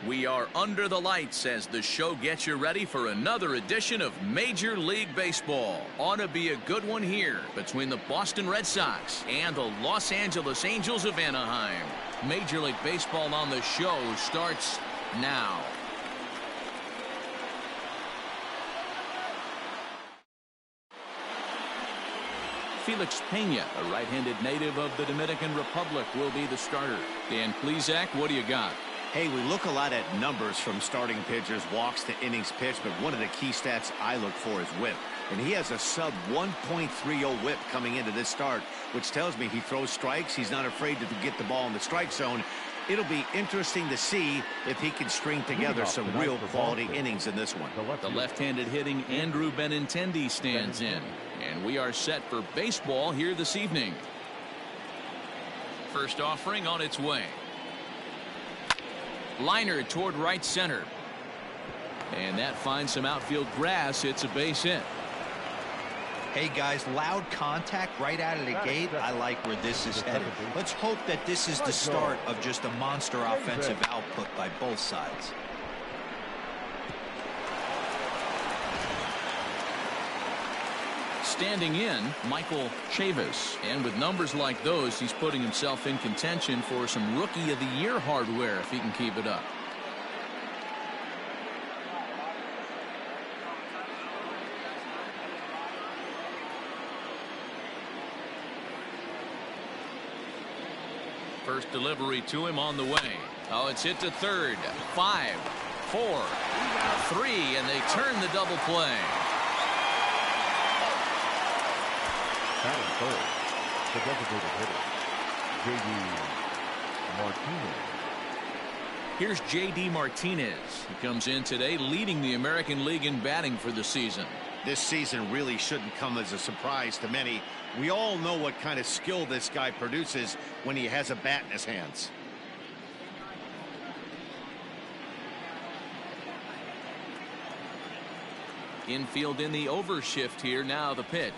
We are under the lights as the show gets you ready for another edition of Major League Baseball. Ought to be a good one here between the Boston Red Sox and the Los Angeles Angels of Anaheim. Major League Baseball on the show starts now. Felix Pena, a right-handed native of the Dominican Republic, will be the starter. Dan Plesac, what do you got? Hey, we look a lot at numbers from starting pitchers, walks to innings pitched, but one of the key stats I look for is whip. And he has a sub 1.30 whip coming into this start, which tells me he throws strikes. He's not afraid to get the ball in the strike zone. It'll be interesting to see if he can string together some real quality innings in this one. The left-handed hitting Andrew Benintendi stands in. And we are set for baseball here this evening. First offering on its way. Liner toward right center. And that finds some outfield grass. It's a base hit. Hey guys, loud contact right out of the gate. I like where this is headed. Let's hope that this is the start of just a monster offensive output by both sides. Standing in, Michael Chavis. And with numbers like those, he's putting himself in contention for some Rookie of the Year hardware if he can keep it up. First delivery to him on the way. Oh, it's hit to third. 5, 4, 3, and they turn the double play. Batting third, the designated hitter, J.D. Martinez. Here's J.D. Martinez. He comes in today leading the American League in batting for the season. This season really shouldn't come as a surprise to many. We all know what kind of skill this guy produces when he has a bat in his hands. Infield in the overshift here. Now the pitch.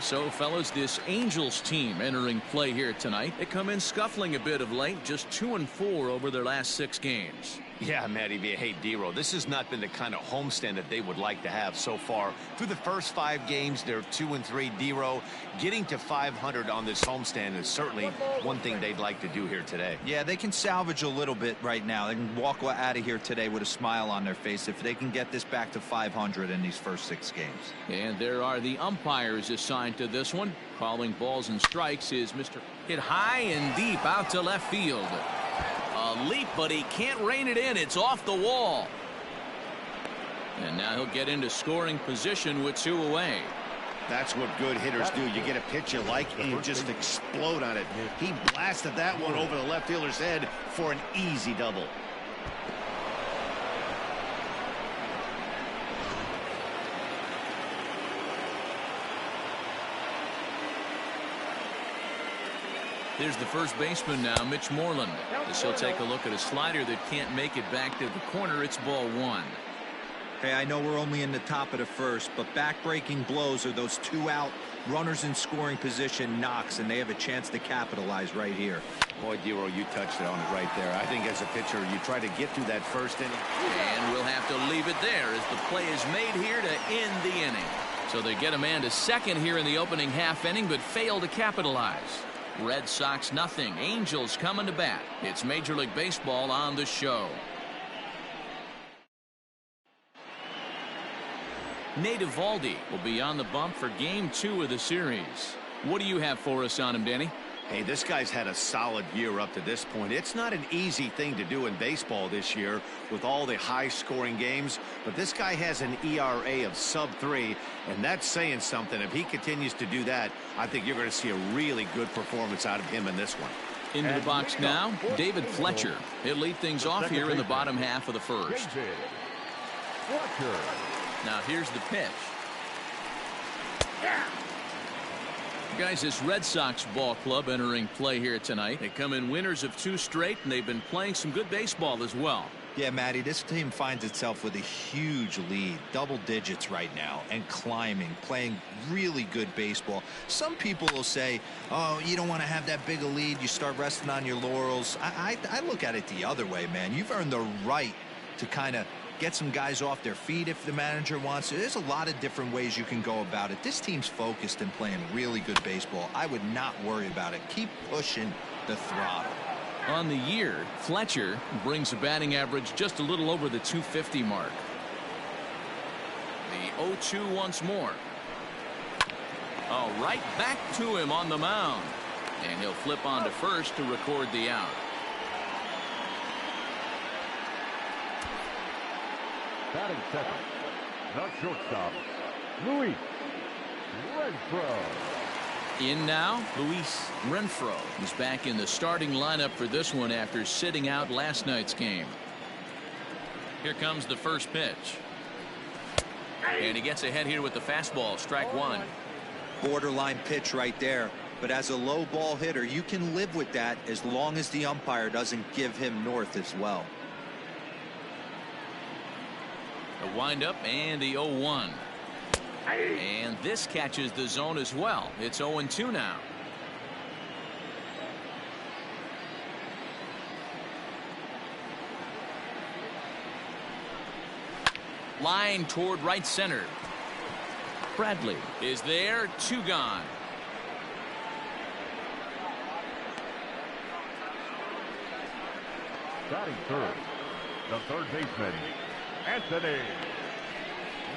So, fellas, this Angels team entering play here tonight. They come in scuffling a bit of late, just 2-4 over their last 6 games. Yeah, Matty, hey, D-Row, this has not been the kind of homestand that they would like to have so far. Through the first 5 games, they're 2-3. D-Row, getting to 500 on this homestand is certainly one thing they'd like to do here today. Yeah, they can salvage a little bit right now. They can walk out of here today with a smile on their face if they can get this back to 500 in these first 6 games. And there are the umpires assigned to this one. Calling balls and strikes is Mr. Hit high and deep out to left field. A leap, but he can't rein it in. It's off the wall. And now he'll get into scoring position with 2 away. That's what good hitters do. You get a pitch you like and you just explode on it. He blasted that one over the left fielder's head for an easy double. There's the first baseman now, Mitch Moreland. As he'll take a look at a slider that can't make it back to the corner. It's ball 1. Hey, I know we're only in the top of the first, but back-breaking blows are those 2 out runners in scoring position knocks, and they have a chance to capitalize right here. Boy, D-Row, you touched it on it right there. I think as a pitcher, you try to get through that first inning. And we'll have to leave it there as the play is made here to end the inning. So they get a man to second here in the opening half inning, but fail to capitalize. Red Sox nothing. Angels coming to bat. It's Major League Baseball on the show. N.EOVALDI will be on the bump for game 2 of the series. What do you have for us on him, Danny? Hey, this guy's had a solid year up to this point. It's not an easy thing to do in baseball this year with all the high-scoring games, but this guy has an ERA of sub-3, and that's saying something. If he continues to do that, I think you're going to see a really good performance out of him in this one. Into the box now, David Fletcher. He'll lead things off here in the bottom half of the first. Now here's the pitch. Guys, this Red Sox ball club entering play here tonight. They come in winners of 2 straight, and they've been playing some good baseball as well. Yeah, Matty, this team finds itself with a huge lead, double digits right now, and climbing, playing really good baseball. Some people will say, oh, you don't want to have that big a lead. You start resting on your laurels. I look at it the other way, man. You've earned the right to kind of get some guys off their feet if the manager wants to. There's a lot of different ways you can go about it. This team's focused and playing really good baseball. I would not worry about it. Keep pushing the throttle. On the year, Fletcher brings a batting average just a little over the 250 mark. The 0-2 once more. Oh, right back to him on the mound. And he'll flip on to first to record the out. Batting second, the shortstop, Luis Renfroe. In now, Luis Renfroe is back in the starting lineup for this one after sitting out last night's game. Here comes the first pitch. And he gets ahead here with the fastball, strike one. Borderline pitch right there. But as a low ball hitter, you can live with that as long as the umpire doesn't give him north as well. The windup and the 0-1. And this catches the zone as well. It's 0-2 now. Line toward right center. Bradley is there. 2 gone. Batting third, the third baseman, Anthony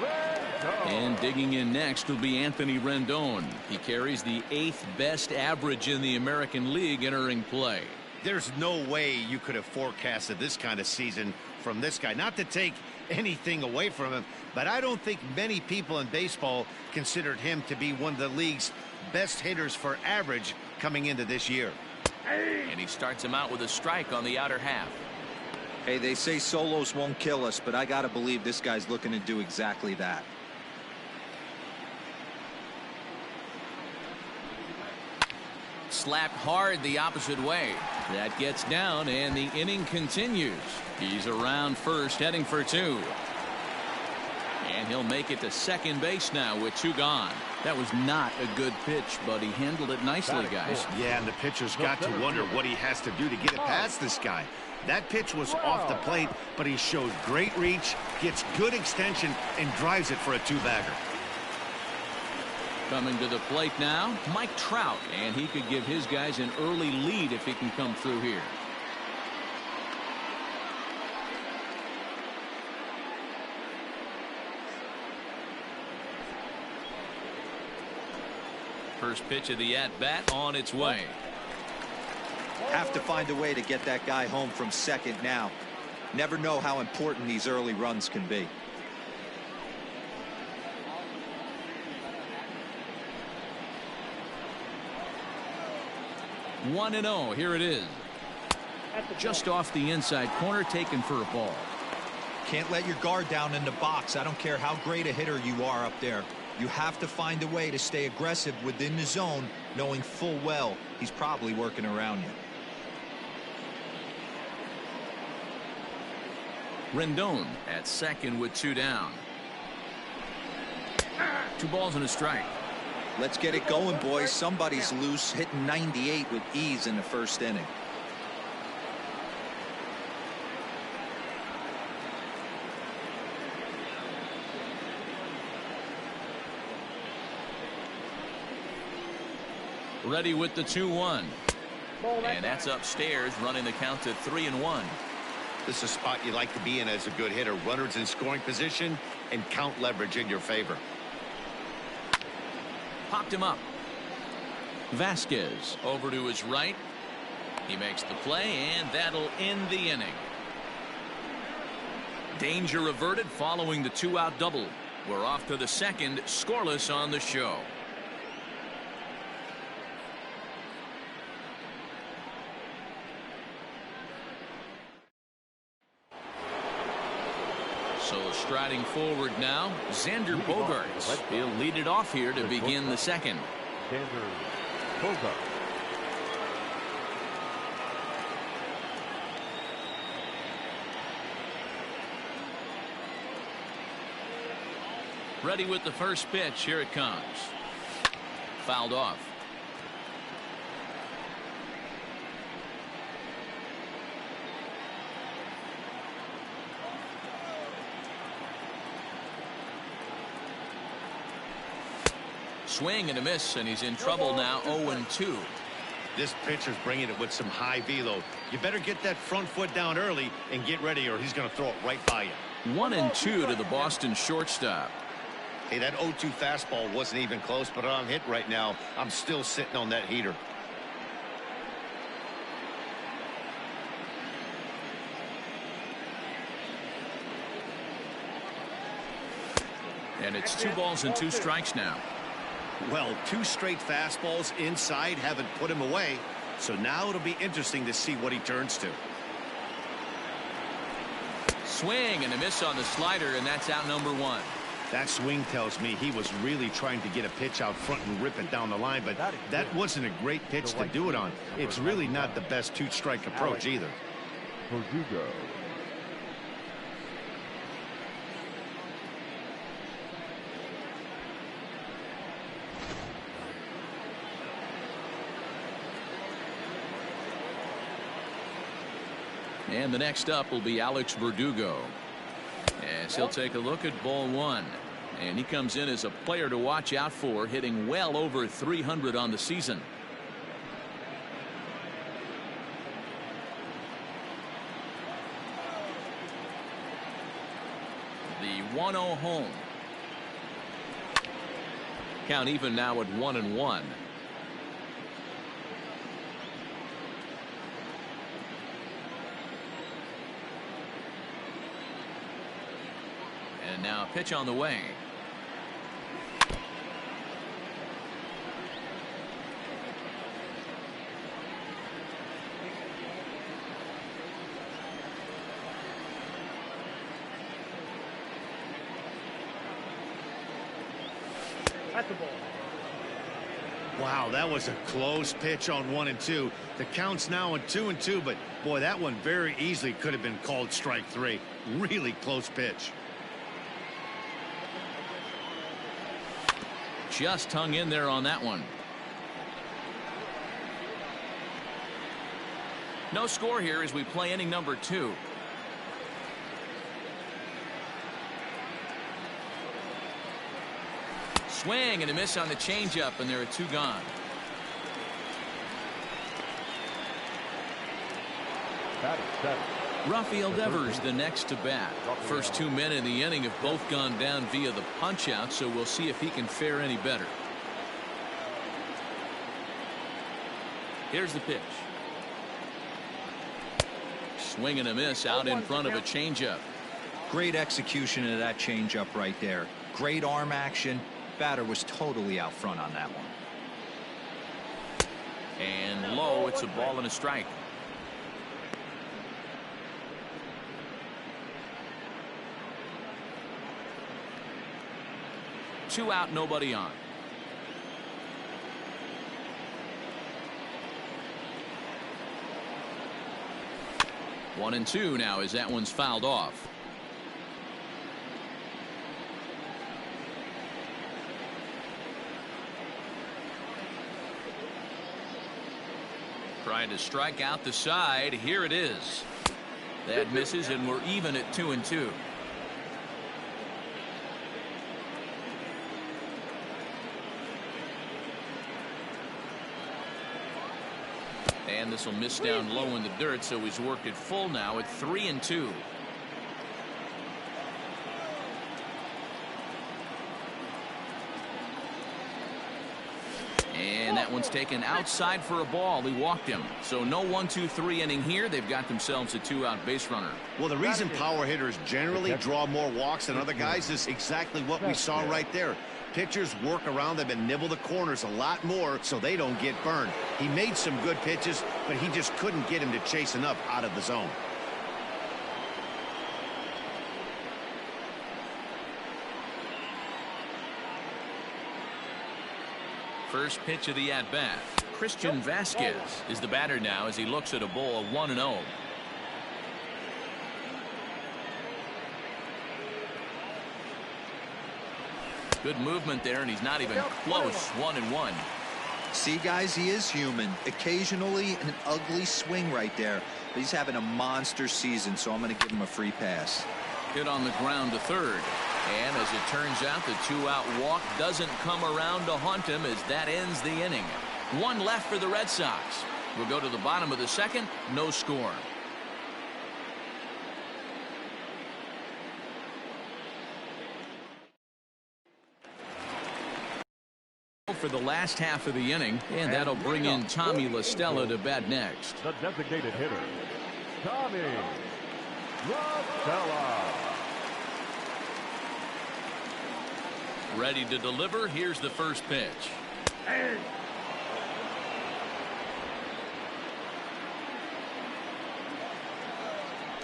Rendon. And digging in next will be Anthony Rendon. He carries the 8th best average in the American League entering play. There's no way you could have forecasted this kind of season from this guy. Not to take anything away from him, but I don't think many people in baseball considered him to be one of the league's best hitters for average coming into this year. And he starts him out with a strike on the outer half. Hey, they say solos won't kill us, but I got to believe this guy's looking to do exactly that. Slapped hard the opposite way. That gets down, and the inning continues. He's around first, heading for 2. And he'll make it to second base now with 2 gone. That was not a good pitch, but he handled it nicely, guys. Yeah, and the pitcher's got to wonder what he has to do to get it past this guy. That pitch was off the plate, but he showed great reach, gets good extension, and drives it for a 2-bagger. Coming to the plate now, Mike Trout, and he could give his guys an early lead if he can come through here. First pitch of the at-bat on its way. Have to find a way to get that guy home from second now. Never know how important these early runs can be. One and 0. Here it is. Just off the inside corner, taken for a ball. Can't let your guard down in the box. I don't care how great a hitter you are up there. You have to find a way to stay aggressive within the zone, knowing full well he's probably working around you. Rendon at second with 2 down. 2 balls and a strike. Let's get it going, boys. Somebody's loose, hitting 98 with ease in the first inning. Ready with the 2-1. And that's upstairs, running the count to 3-1. This is a spot you like to be in as a good hitter. Runners in scoring position and count leverage in your favor. Popped him up. Vasquez over to his right. He makes the play, and that'll end the inning. Danger averted following the 2-out double. We're off to the second, scoreless on the show. So striding forward now, Xander Bogaerts. He'll lead it off here to begin the second. Xander Bogaerts. Ready with the first pitch. Here it comes. Fouled off. Swing and a miss, and he's in trouble now. 0-2. This pitcher's bringing it with some high velo. You better get that front foot down early and get ready, or he's going to throw it right by you. 1-2 to the Boston shortstop. Hey, that 0-2 fastball wasn't even close, but I'm hit right now. I'm still sitting on that heater. And it's 2 balls and 2 strikes now. Well, 2 straight fastballs inside haven't put him away. So now it'll be interesting to see what he turns to. Swing and a miss on the slider, and that's out number 1. That swing tells me he was really trying to get a pitch out front and rip it down the line, but that wasn't a great pitch to do it on. It's really not the best 2-strike approach either. Verdugo. And the next up will be Alex Verdugo, as he'll take a look at ball 1. And he comes in as a player to watch out for, hitting well over 300 on the season. The 1-0 home. Count even now at 1-1. And now a pitch on the way. At the ball. Wow, that was a close pitch on 1-2. The count's now on 2-2, but boy, that one very easily could have been called strike 3. Really close pitch. Just hung in there on that one. No score here as we play inning number 2. Swing and a miss on the changeup, and there are 2 gone. Batting 7. Rafael Devers the next to bat. First 2 men in the inning have both gone down via the punch out, so we'll see if he can fare any better. Here's the pitch. Swing and a miss out in front of a changeup. Great execution of that changeup right there. Great arm action. Batter was totally out front on that one. And low, it's a ball and a strike. Two out, nobody on. One and two now as that one's fouled off. Trying to strike out the side. Here it is. That misses, and we're even at 2-2. And this will miss down low in the dirt, so he's worked it full now at 3-2. And that one's taken outside for a ball. He walked him. So no 1-2-3 inning here. They've got themselves a 2-out base runner. Well, the reason power hitters generally draw more walks than other guys is exactly what we saw right there. Pitchers work around them and nibble the corners a lot more so they don't get burned. He made some good pitches, but he just couldn't get him to chase enough out of the zone. First pitch of the at-bat. Christian Vasquez is the batter now as he looks at a ball 1-0. Good movement there, and he's not even close. 1-1. See, guys, he is human. Occasionally an ugly swing right there, but he's having a monster season, so I'm going to give him a free pass. Hit on the ground to third. And as it turns out, the 2-out walk doesn't come around to haunt him as that ends the inning. 1 left for the Red Sox. We'll go to the bottom of the second. No score. For the last half of the inning, and that'll bring in Tommy La Stella to bat next. The designated hitter, Tommy La Stella. Ready to deliver. Here's the first pitch.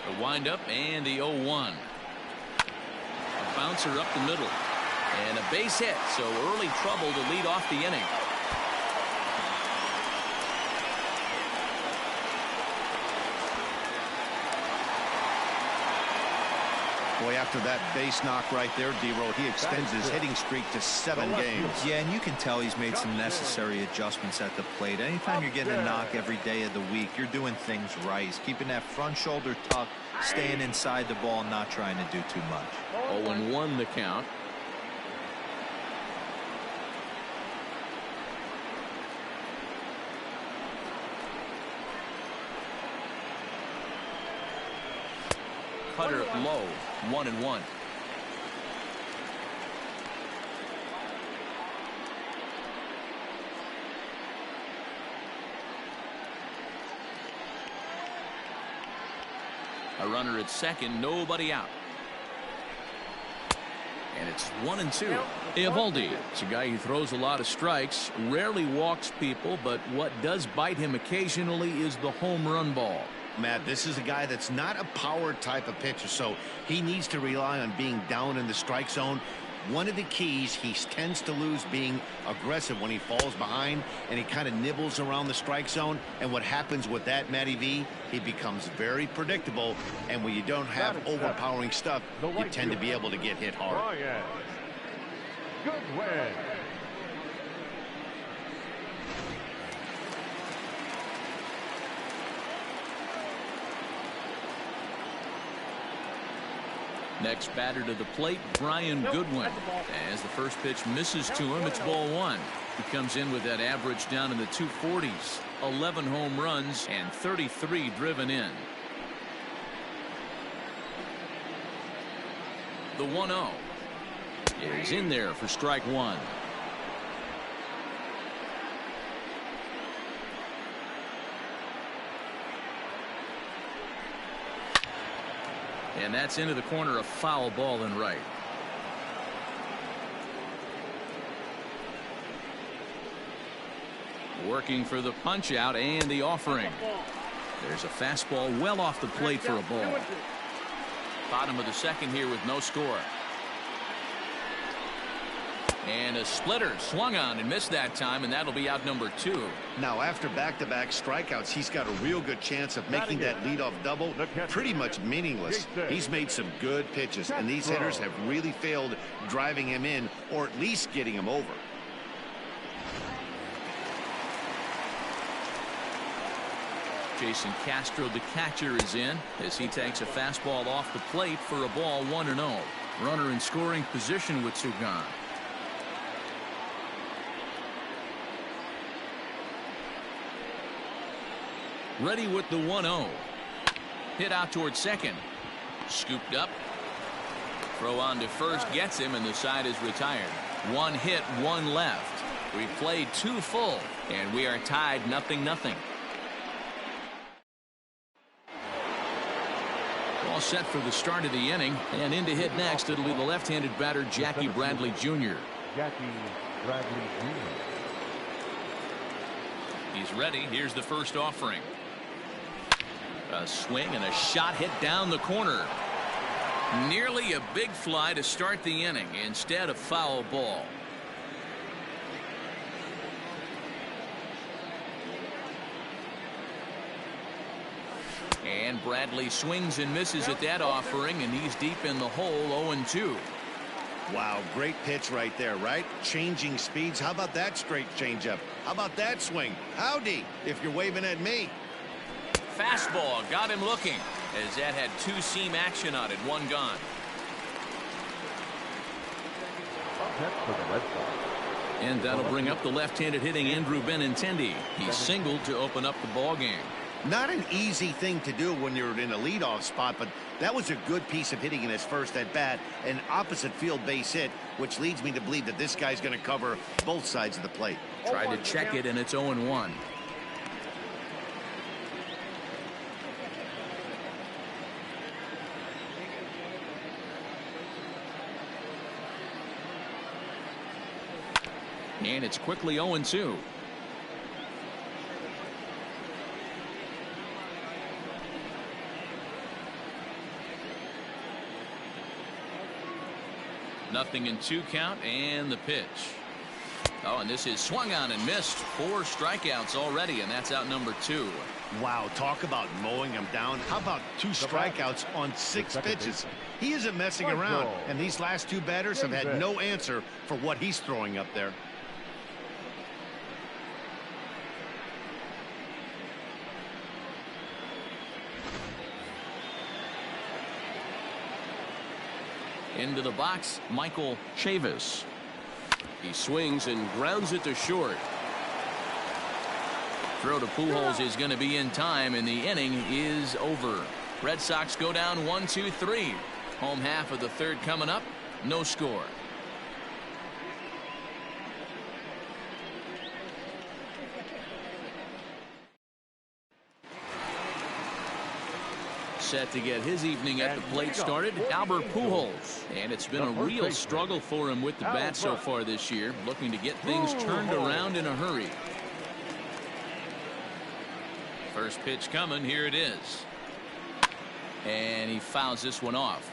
The windup and the 0-1. A bouncer up the middle. And a base hit, so early trouble to lead off the inning. Boy, after that base knock right there, D-Roll, he extends his hitting streak to 7 games. Yeah, and you can tell he's made some necessary adjustments at the plate. Anytime you're getting a knock every day of the week, you're doing things right. He's keeping that front shoulder tucked, staying inside the ball, not trying to do too much. 0-1 the count. Cutter low. 1-1. A runner at second, nobody out. And it's 1-2. Eovaldi, it's a guy who throws a lot of strikes, rarely walks people, but what does bite him occasionally is the home run ball. Matt, this is a guy that's not a power type of pitcher, so he needs to rely on being down in the strike zone. One of the keys, he tends to lose being aggressive when he falls behind, and he kind of nibbles around the strike zone. And what happens with that, Matty V, he becomes very predictable, and when you don't have overpowering stuff, you tend to be able to get hit hard. Good win. Next batter to the plate, Brian Goodwin. As the first pitch misses to him, it's ball 1. He comes in with that average down in the 240s. 11 home runs and 33 driven in. The 1-0 is in there for strike 1. And that's into the corner, a foul ball and right. Working for the punch out and the offering. There's a fastball well off the plate for a ball. Bottom of the second here with no score. And a splitter swung on and missed that time, and that'll be out number 2. Now, after back-to-back strikeouts, he's got a real good chance of making that leadoff double pretty much meaningless. He's made some good pitches, and these hitters have really failed driving him in or at least getting him over. Jason Castro, the catcher, is in as he takes a fastball off the plate for a ball 1-0. Runner in scoring position with Sugan. Ready with the 1-0. Hit out towards second. Scooped up. Throw on to first gets him, and the side is retired. 1 hit, 1 left. We've played 2 full, and we are tied 0-0. All set for the start of the inning, and in to hit next, it'll be the left-handed batter, Jackie Bradley Jr. Jackie Bradley Jr. He's ready. Here's the first offering. A swing and a shot hit down the corner. Nearly a big fly to start the inning. Instead, a foul ball. And Bradley swings and misses at that offering, and he's deep in the hole. 0-2. Wow, great pitch right there, right? Changing speeds. How about that straight changeup? How about that swing? Howdy, if you're waving at me. Fastball got him looking, as that had two-seam action on it, one gone. That's for the Red Sox. And that'll bring up the left-handed hitting Andrew Benintendi. He singled to open up the ball game. Not an easy thing to do when you're in a leadoff spot, but that was a good piece of hitting in his first at bat, an opposite field base hit, which leads me to believe that this guy's going to cover both sides of the plate. Tried to check it, and it's 0-1. And it's quickly 0-2. Nothing in 2 count, and the pitch. Oh, and this is swung on and missed. 4 strikeouts already, and that's out number 2. Wow, talk about mowing him down. How about 2 strikeouts on 6 pitches? He isn't messing around, and these last 2 batters have had no answer for what he's throwing up there. Into the box, Michael Chavis. He swings and grounds it to short. Throw to Pujols is going to be in time, and the inning is over. Red Sox go down 1-2-3. Home half of the 3rd coming up. No score. Set to get his evening at the plate started, Albert Pujols. And it's been a real struggle for him with the bat so far this year, looking to get things turned around in a hurry. First pitch coming, here it is. And he fouls this one off.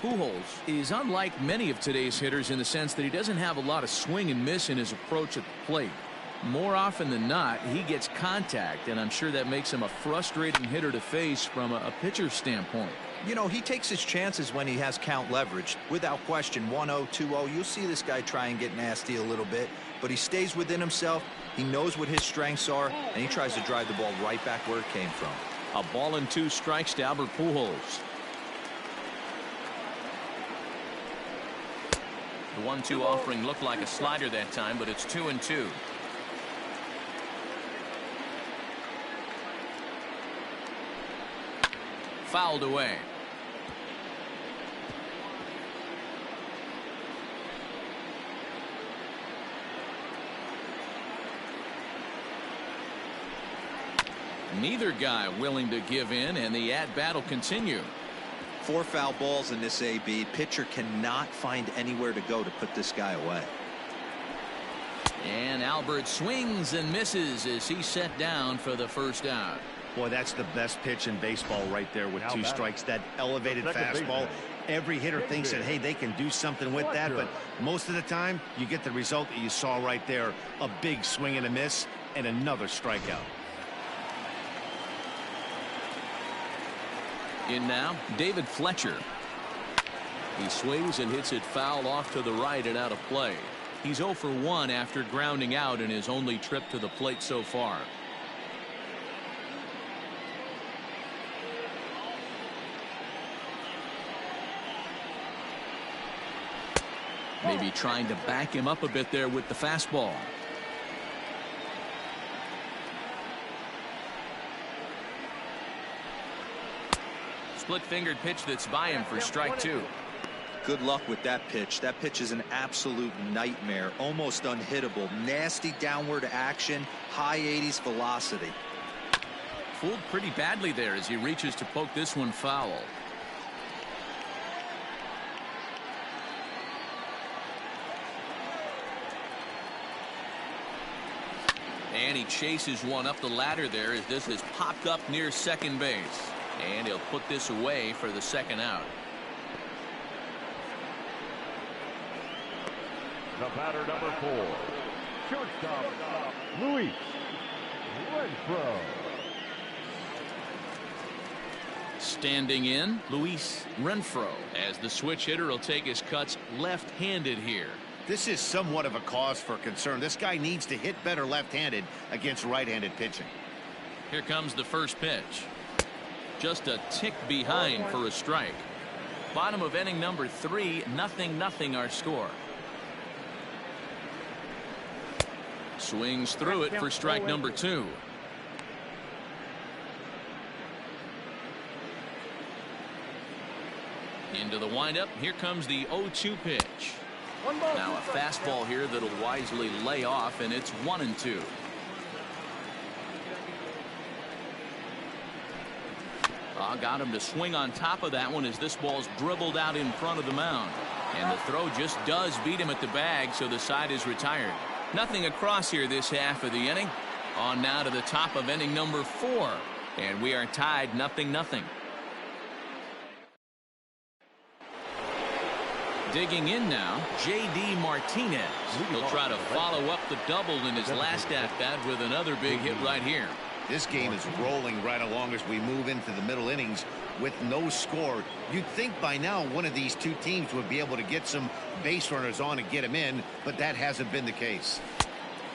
Pujols is unlike many of today's hitters in the sense that he doesn't have a lot of swing and miss in his approach at the plate. More often than not, he gets contact, and I'm sure that makes him a frustrating hitter to face from a pitcher's standpoint. You know, he takes his chances when he has count leverage. Without question, 1-0, 2-0, you'll see this guy try and get nasty a little bit, but he stays within himself. He knows what his strengths are, and he tries to drive the ball right back where it came from. A ball and 2 strikes to Albert Pujols. The 1-2 offering looked like a slider that time, but it's 2-2. Fouled away. Neither guy willing to give in, and the at-bat will continue. 4 foul balls in this AB. Pitcher cannot find anywhere to go to put this guy away. And Albert swings and misses as he's set down for the first out. Boy, that's the best pitch in baseball right there with 2 strikes. That elevated fastball. Every hitter thinks that, hey, they can do something with that, but most of the time you get the result that you saw right there. A big swing and a miss and another strikeout. In now, David Fletcher. He swings and hits it foul off to the right and out of play. He's 0 for 1 after grounding out in his only trip to the plate so far. Maybe trying to back him up a bit there with the fastball. Split-fingered pitch that's by him for strike 2. Good luck with that pitch. That pitch is an absolute nightmare. Almost unhittable. Nasty downward action. High 80s velocity. Fooled pretty badly there as he reaches to poke this one foul. And he chases one up the ladder there as this is popped up near second base. And he'll put this away for the second out. The batter, number 4, shortstop, Luis Renfroe. Standing in, Luis Renfroe, as the switch hitter will take his cuts left-handed here. This is somewhat of a cause for concern. This guy needs to hit better left-handed against right-handed pitching. Here comes the first pitch. Just a tick behind for a strike. Bottom of inning number 3, 0-0 our score. Swings through it for strike number 2. Into the windup. Here comes the 0-2 pitch. Now a fastball here that'll wisely lay off, and it's 1-2. Got him to swing on top of that one as this ball's dribbled out in front of the mound. And the throw just does beat him at the bag, so the side is retired. Nothing across here this half of the inning. On now to the top of inning number 4. And we are tied 0-0. Digging in now, J.D. Martinez. He'll try to follow up the double in his last at-bat with another big hit right here. This game is rolling right along as we move into the middle innings with no score. You'd think by now one of these two teams would be able to get some base runners on and get him in, but that hasn't been the case.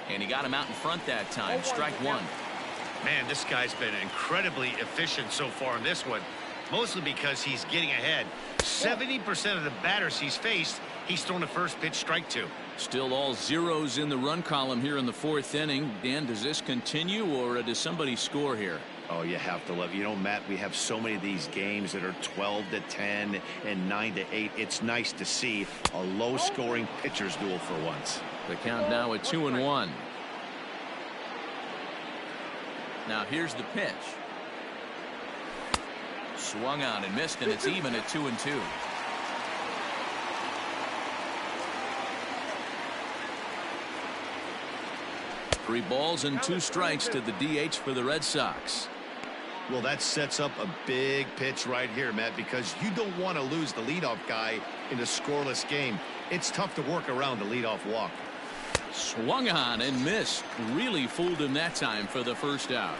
And he got him out in front that time. Strike 1. Man, this guy's been incredibly efficient so far in this one, mostly because he's getting ahead. 70% of the batters he's faced, he's thrown a first pitch strike to. Still all zeros in the run column here in the 4th inning. Dan, does this continue, or does somebody score here? Oh, you have to love, Matt, we have so many of these games that are 12-10 and 9-8. It's nice to see a low-scoring pitcher's duel for once. The count now at 2-1. Now here's the pitch. Swung on and missed, and it's even at 2-2. 3 balls and 2 strikes to the DH for the Red Sox. Well, that sets up a big pitch right here, Matt, because you don't want to lose the leadoff guy in a scoreless game. It's tough to work around the leadoff walk. Swung on and missed. Really fooled him that time for the first out.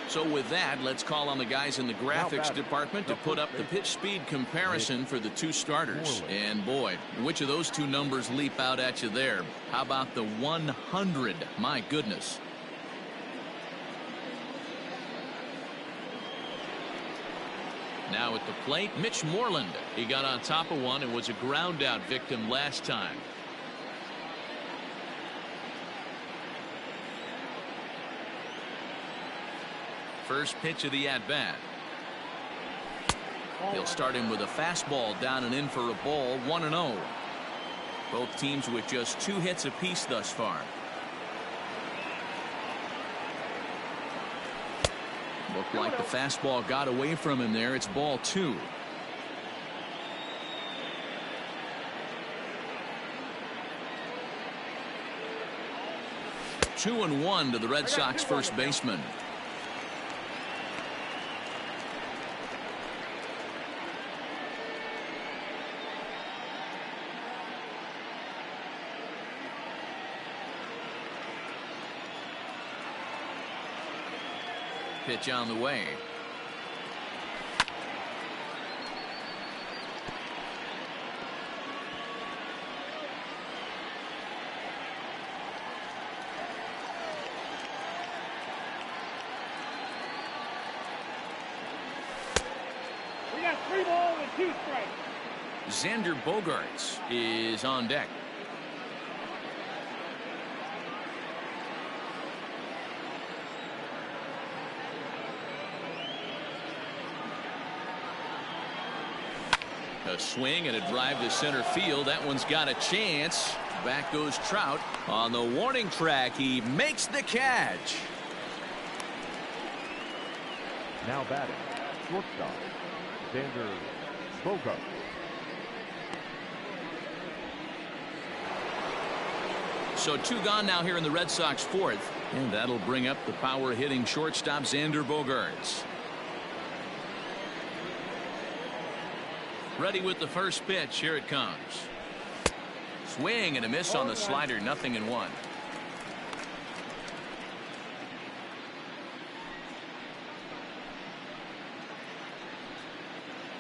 So with that, let's call on the guys in the graphics department to put up the pitch speed comparison for the 2 starters. And boy, which of those 2 numbers leap out at you there? How about the 100? My goodness. Now at the plate, Mitch Moreland. He got on top of one and was a ground out victim last time. First pitch of the at-bat. He'll start him with a fastball down and in for a ball. 1-0. Both teams with just 2 hits apiece thus far. Looked like the fastball got away from him there. It's ball 2. Two and 1 to the Red Sox first baseman. Pitch on the way. We got 3 balls and 2 strikes. Xander Bogaerts is on deck. A swing and a drive to center field. That one's got a chance. Back goes Trout on the warning track. He makes the catch. Now batting, shortstop, Xander Bogaerts. So 2 gone now here in the Red Sox 4th. And that'll bring up the power hitting shortstop Xander Bogaerts. Ready with the first pitch. Here it comes. Swing and a miss on the slider. 0-1.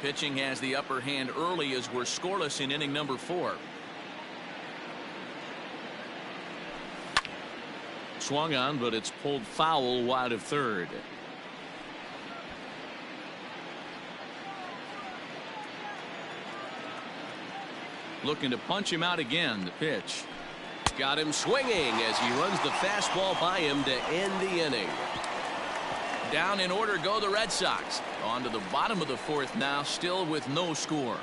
Pitching has the upper hand early as we're scoreless in inning number 4. Swung on, but it's pulled foul wide of third. Looking to punch him out again. The pitch. Got him swinging as he runs the fastball by him to end the inning. Down in order go the Red Sox. On to the bottom of the 4th now, still with no score.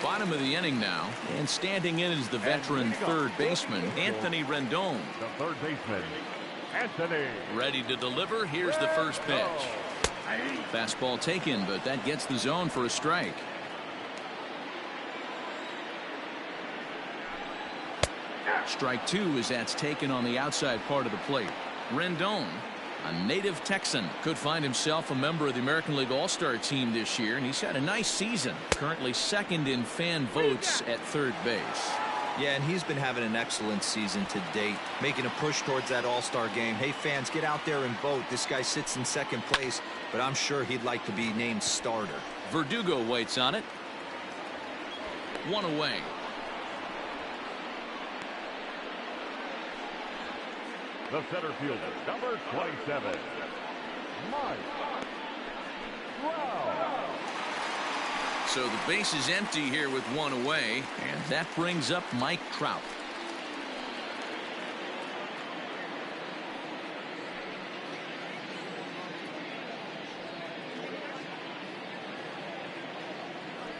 Bottom of the inning now, and standing in is the veteran third baseman, Anthony Rendon. The third baseman, Anthony. Ready to deliver. Here's the first pitch. Fastball taken, but that gets the zone for a strike. Strike 2 as that's taken on the outside part of the plate. Rendon, a native Texan, could find himself a member of the American League All-Star team this year, and he's had a nice season. Currently second in fan votes at third base. Yeah, and he's been having an excellent season to date, making a push towards that All-Star game. Hey, fans, get out there and vote. This guy sits in second place, but I'm sure he'd like to be named starter. Verdugo waits on it. 1 away. The center fielder, number 27, Mike Trout. So the base is empty here with 1 away, and that brings up Mike Trout.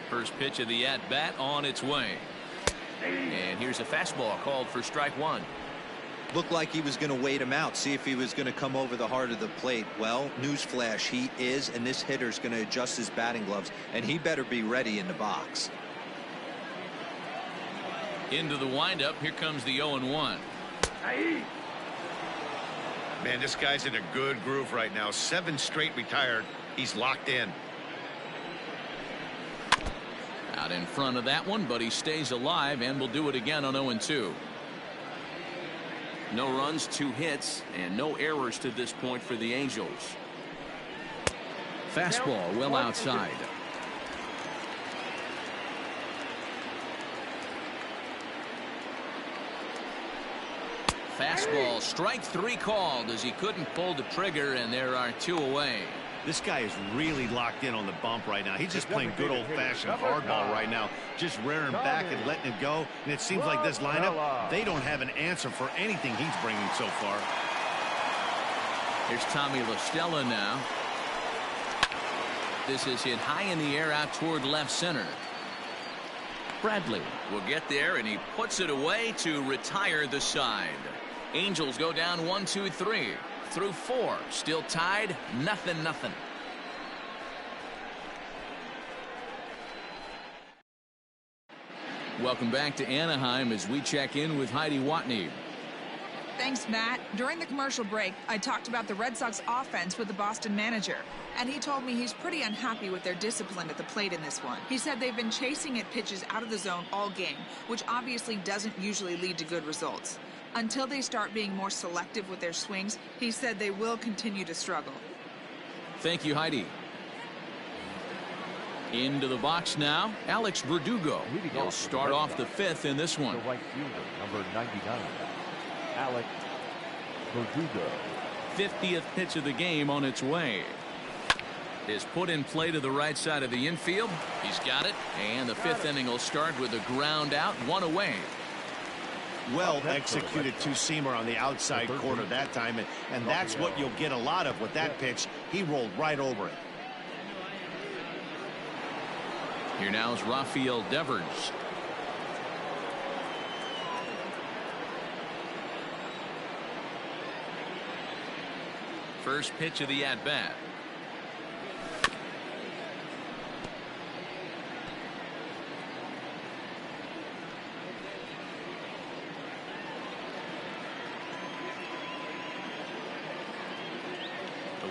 First pitch of the at-bat on its way. And here's a fastball called for strike 1. Looked like he was going to wait him out, see if he was going to come over the heart of the plate. Well, newsflash, he is, and this hitter's going to adjust his batting gloves, and he better be ready in the box. Into the windup. Here comes the 0-1. Man, this guy's in a good groove right now. 7 straight retired. He's locked in. Out in front of that one, but he stays alive and will do it again on 0-2. No runs, 2 hits, and no errors to this point for the Angels. Fastball well outside. Fastball, strike 3 called as he couldn't pull the trigger, and there are 2 away. This guy is really locked in on the bump right now. He's just playing good old-fashioned hardball right now, just rearing back and letting it go. And it seems like this lineup, they don't have an answer for anything he's bringing so far. Here's Tommy La Stella now. This is hit high in the air out toward left center. Bradley will get there, and he puts it away to retire the side. Angels go down 1, 2, 3. Through 4, still tied, 0-0. Welcome back to Anaheim as we check in with Heidi Watney. Thanks, Matt. During the commercial break, I talked about the Red Sox offense with the Boston manager, and he told me he's pretty unhappy with their discipline at the plate in this one. He said they've been chasing at pitches out of the zone all game, which obviously doesn't usually lead to good results. Until they start being more selective with their swings, he said they will continue to struggle. Thank you, Heidi. Into the box now, Alex Verdugo. He'll start off the 5th in this one. The right fielder, number 99, Alex Verdugo. 50th pitch of the game on its way. Is put in play to the right side of the infield. He's got it, and the 5th inning will start with a ground out, 1 away. Well executed two-seamer on the outside corner that time, and that's what you'll get a lot of with that pitch. He rolled right over it. Here now is Rafael Devers. First pitch of the at-bat.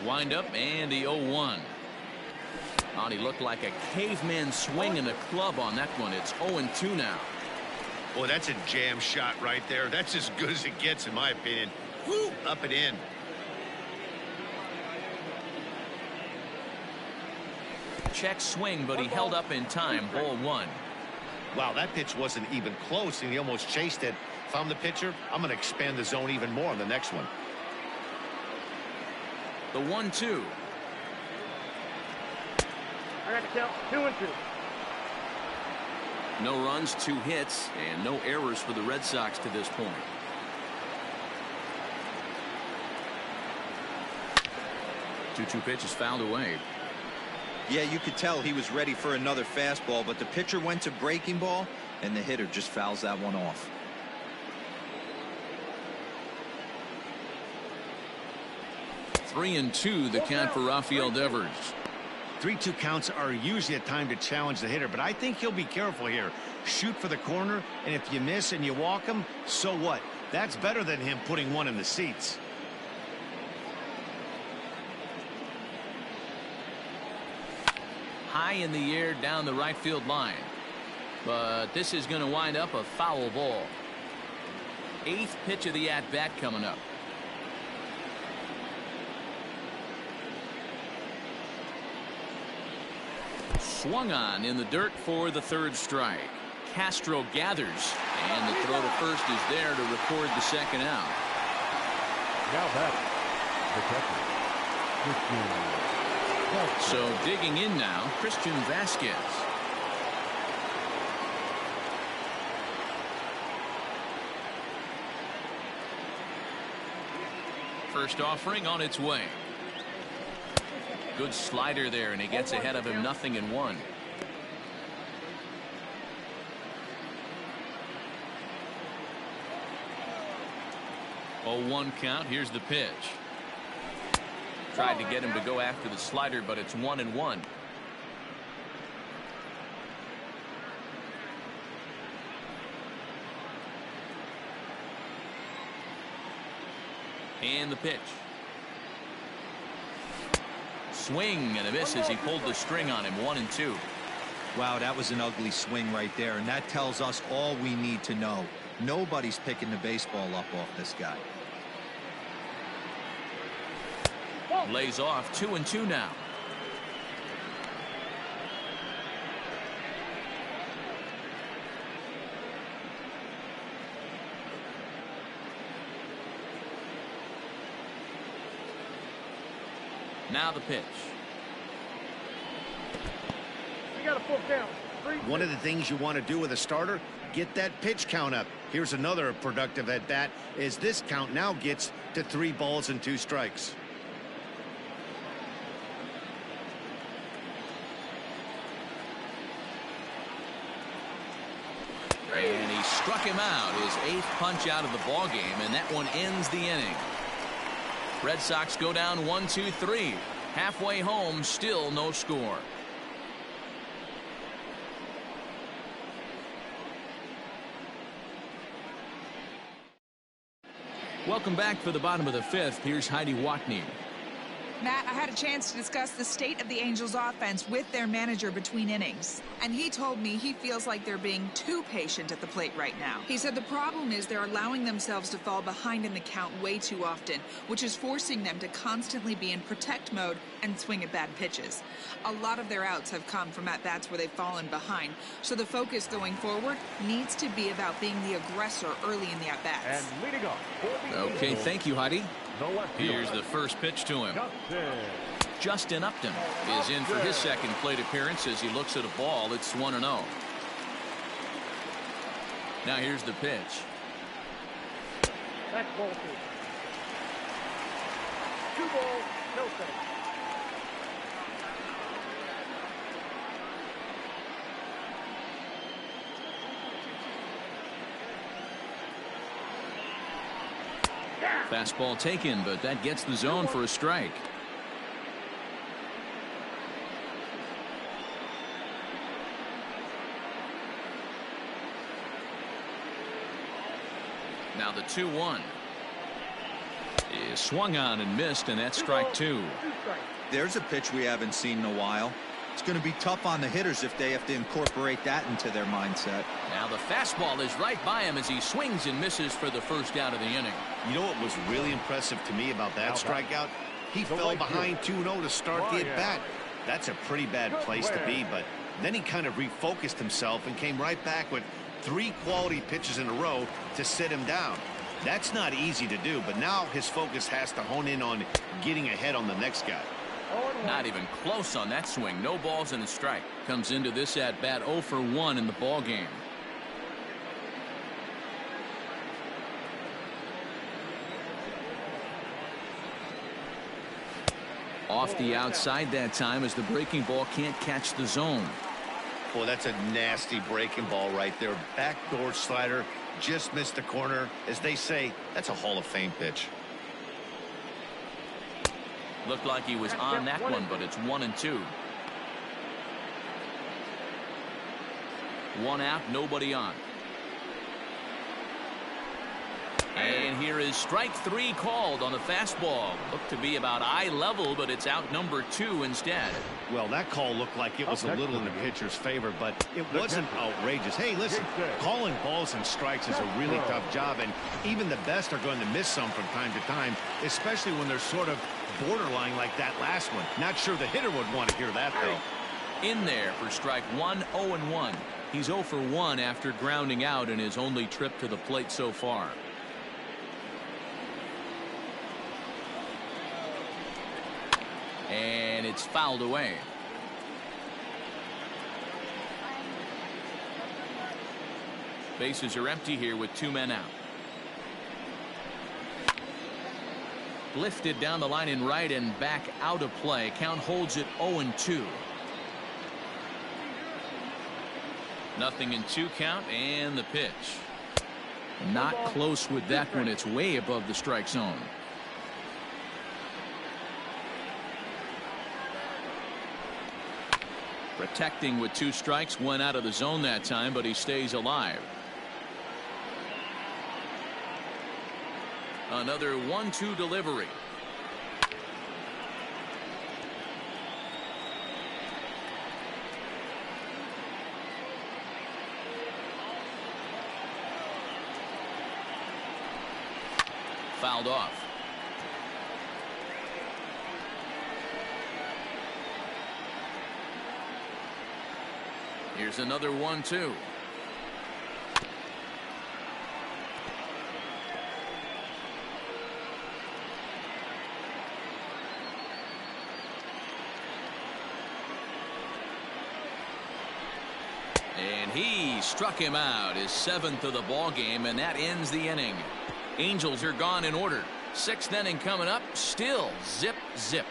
Wind up and the 0-1. Oh, he looked like a caveman swinging a club on that one. It's 0-2 now. Boy, that's a jam shot right there. That's as good as it gets, in my opinion. Woo, up and in. Check swing, but he held up in time. Ball 1. Wow, that pitch wasn't even close, and he almost chased it. If I'm the pitcher, I'm going to expand the zone even more on the next one. The 1-2. I got to count 2 and 2. No runs, 2 hits, and no errors for the Red Sox to this point. Two pitch is fouled away. Yeah, you could tell he was ready for another fastball, but the pitcher went to breaking ball, and the hitter just fouls that one off. Three and 2, the count for Rafael Devers. 3-2 counts are usually a time to challenge the hitter, but I think he'll be careful here. Shoot for the corner, and if you miss and you walk him, so what? That's better than him putting one in the seats. High in the air down the right field line. But this is going to wind up a foul ball. 8th pitch of the at-bat coming up. Swung on in the dirt for the 3rd strike. Castro gathers, and the throw to first is there to record the 2nd out. Now back, the catcher, So digging in now, Christian Vasquez. First offering on its way. Good slider there, and he gets ahead of him 0-1. Oh, 1 count. Here's the pitch. Tried to get him to go after the slider, but it's 1-1. And the pitch. Swing and a miss as he pulled the string on him. 1-2. Wow, that was an ugly swing right there, and that tells us all we need to know. Nobody's picking the baseball up off this guy. Lays off. 2-2 now. Now the pitch. We got a full count. One of the things you want to do with a starter, get that pitch count up. Here's another productive at bat, as this count now gets to 3 balls and 2 strikes. And he struck him out, his 8th punch out of the ball game, and that one ends the inning. Red Sox go down 1-2-3. Halfway home, still no score. Welcome back for the bottom of the 5th. Here's Heidi Watney. Matt, I had a chance to discuss the state of the Angels offense with their manager between innings, and he told me he feels like they're being too patient at the plate right now. He said the problem is they're allowing themselves to fall behind in the count way too often, which is forcing them to constantly be in protect mode and swing at bad pitches. A lot of their outs have come from at-bats where they've fallen behind, so the focus going forward needs to be about being the aggressor early in the at-bats. And leading off for the Okay, Angels, thank you, Heidi. the left fielder, Here's the first pitch to him. Justin Upton is in for his 2nd plate appearance as he looks at a ball. It's 1-0. Now here's the pitch. That's ball 2. 2 balls, no strikes. Fastball taken, but that gets the zone for a strike. Now the 2-1 is swung on and missed, and that's strike 2. There's a pitch we haven't seen in a while. It's going to be tough on the hitters if they have to incorporate that into their mindset. Now the fastball is right by him as he swings and misses for the first out of the inning. You know what was really impressive to me about that strikeout? He fell behind 2-0 to start the at-bat. That's a pretty bad place to be, but then he kind of refocused himself and came right back with 3 quality pitches in a row to sit him down. That's not easy to do, but now his focus has to hone in on getting ahead on the next guy. Not even close on that swing. No balls and a strike. Comes into this at bat 0 for 1 in the ball game. Off the outside that time as the breaking ball can't catch the zone. Boy, that's a nasty breaking ball right there. Backdoor slider, just missed the corner. As they say, that's a Hall of Fame pitch. Looked like he was on that one, but it's 1-2. 1 out, nobody on. And here is strike 3 called on the fastball. Looked to be about eye level, but it's out number 2 instead. Well, that call looked like it was a little in the pitcher's favor, but it wasn't outrageous. Hey, listen, calling balls and strikes is a really tough job, and even the best are going to miss some from time to time, especially when they're sort of borderline like that last one. Not sure the hitter would want to hear that, though. In there for strike 1, 0-1. He's 0 for 1 after grounding out in his only trip to the plate so far. And it's fouled away. Bases are empty here with 2 men out. Lifted down the line in right and back out of play. Count holds it 0-2. Nothing in 2 count, and the pitch. Not close with that one. It's way above the strike zone. Protecting with 2 strikes, 1 out of the zone that time, but he stays alive. Another 1-2 delivery. Fouled off. Here's another 1-2. And he struck him out, his 7th of the ball game, and that ends the inning. Angels are gone in order. 6th inning coming up. Still zip zip.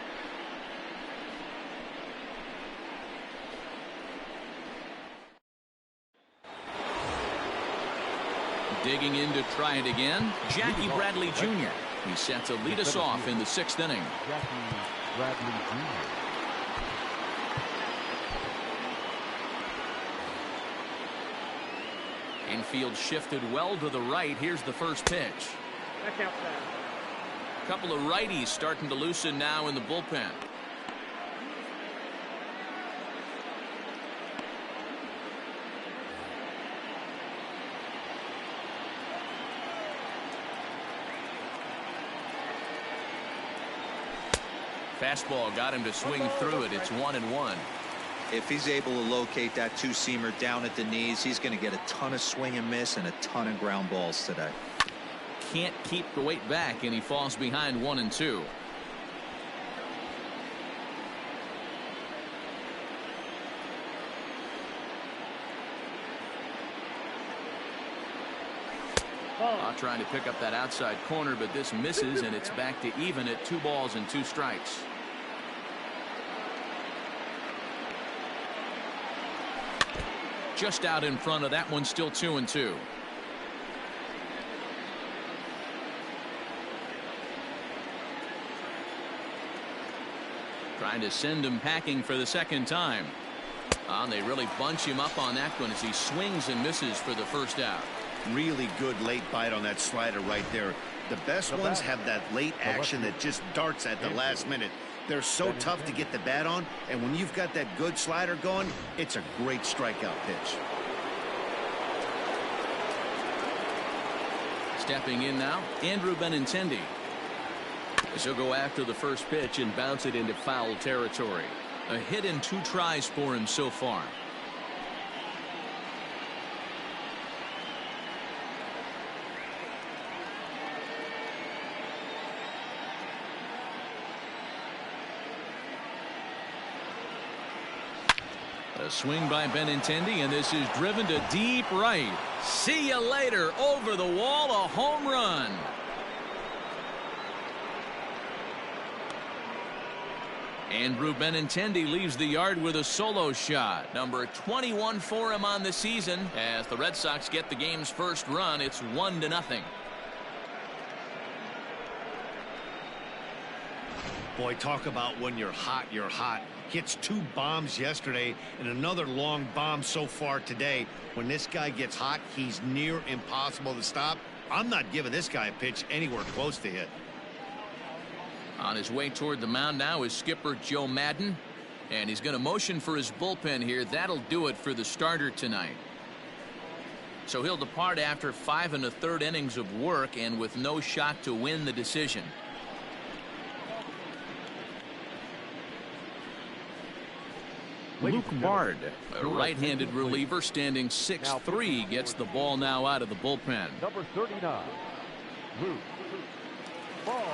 Digging in to try it again, Jackie Bradley Jr. He's set to lead us off in the 6th inning. Jackie Bradley Jr. Infield shifted well to the right. Here's the first pitch. A couple of righties starting to loosen now in the bullpen. Fastball got him to swing through it. It's 1-1. If he's able to locate that 2-seamer down at the knees, he's going to get a ton of swing and miss and a ton of ground balls today. Can't keep the weight back, and he falls behind 1-2. Trying to pick up that outside corner, but this misses, and it's back to even at 2 balls and 2 strikes. Just out in front of that one, still 2-2. Trying to send him packing for the 2nd time. They really bunch him up on that one as he swings and misses for the first out. Really good late bite on that slider right there. The best ones have that late action that just darts at the last minute. They're so tough to get the bat on, and when you've got that good slider going, it's a great strikeout pitch. Stepping in now, Andrew Benintendi. He'll go after the first pitch and bounce it into foul territory. A hit in 2 tries for him so far. A swing by Benintendi, and this is driven to deep right. See you later. Over the wall, a home run. Andrew Benintendi leaves the yard with a solo shot. Number 21 for him on the season. As the Red Sox get the game's first run, it's 1-0. Boy, talk about when you're hot, you're hot. Hits 2 bombs yesterday and another long bomb so far today. When this guy gets hot, he's near impossible to stop. I'm not giving this guy a pitch anywhere close to hit. On his way toward the mound now is skipper Joe Madden, and he's going to motion for his bullpen here. That'll do it for the starter tonight. So he'll depart after 5 1/3 innings of work and with no shot to win the decision. Luke Bard, a right-handed reliever standing 6'3", gets the ball now out of the bullpen. Number 39, Luke Bard.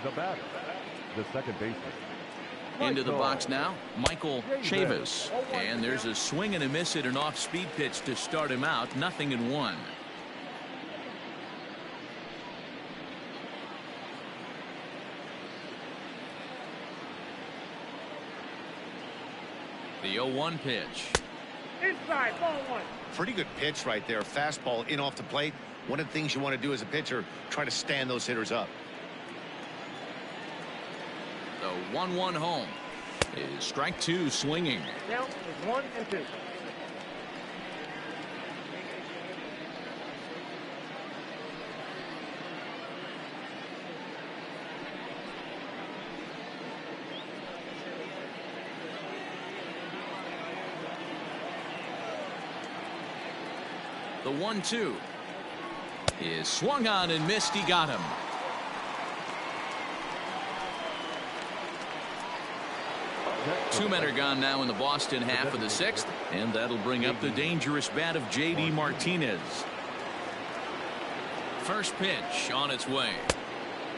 The batter, the second baseman. Into the box now, Michael Chavis. And there's a swing and a miss at an off-speed pitch to start him out. 0-1. The 0-1 pitch. Inside, ball 1. Pretty good pitch right there. Fastball in off the plate. One of the things you want to do as a pitcher, try to stand those hitters up. The 1-1 home is strike 2 swinging. Count is 1 and 2. The 1-2 is swung on and missed. He got him. Two men are gone now in the Boston half of the 6th, and that'll bring up the dangerous bat of J.D. Martinez. First pitch on its way.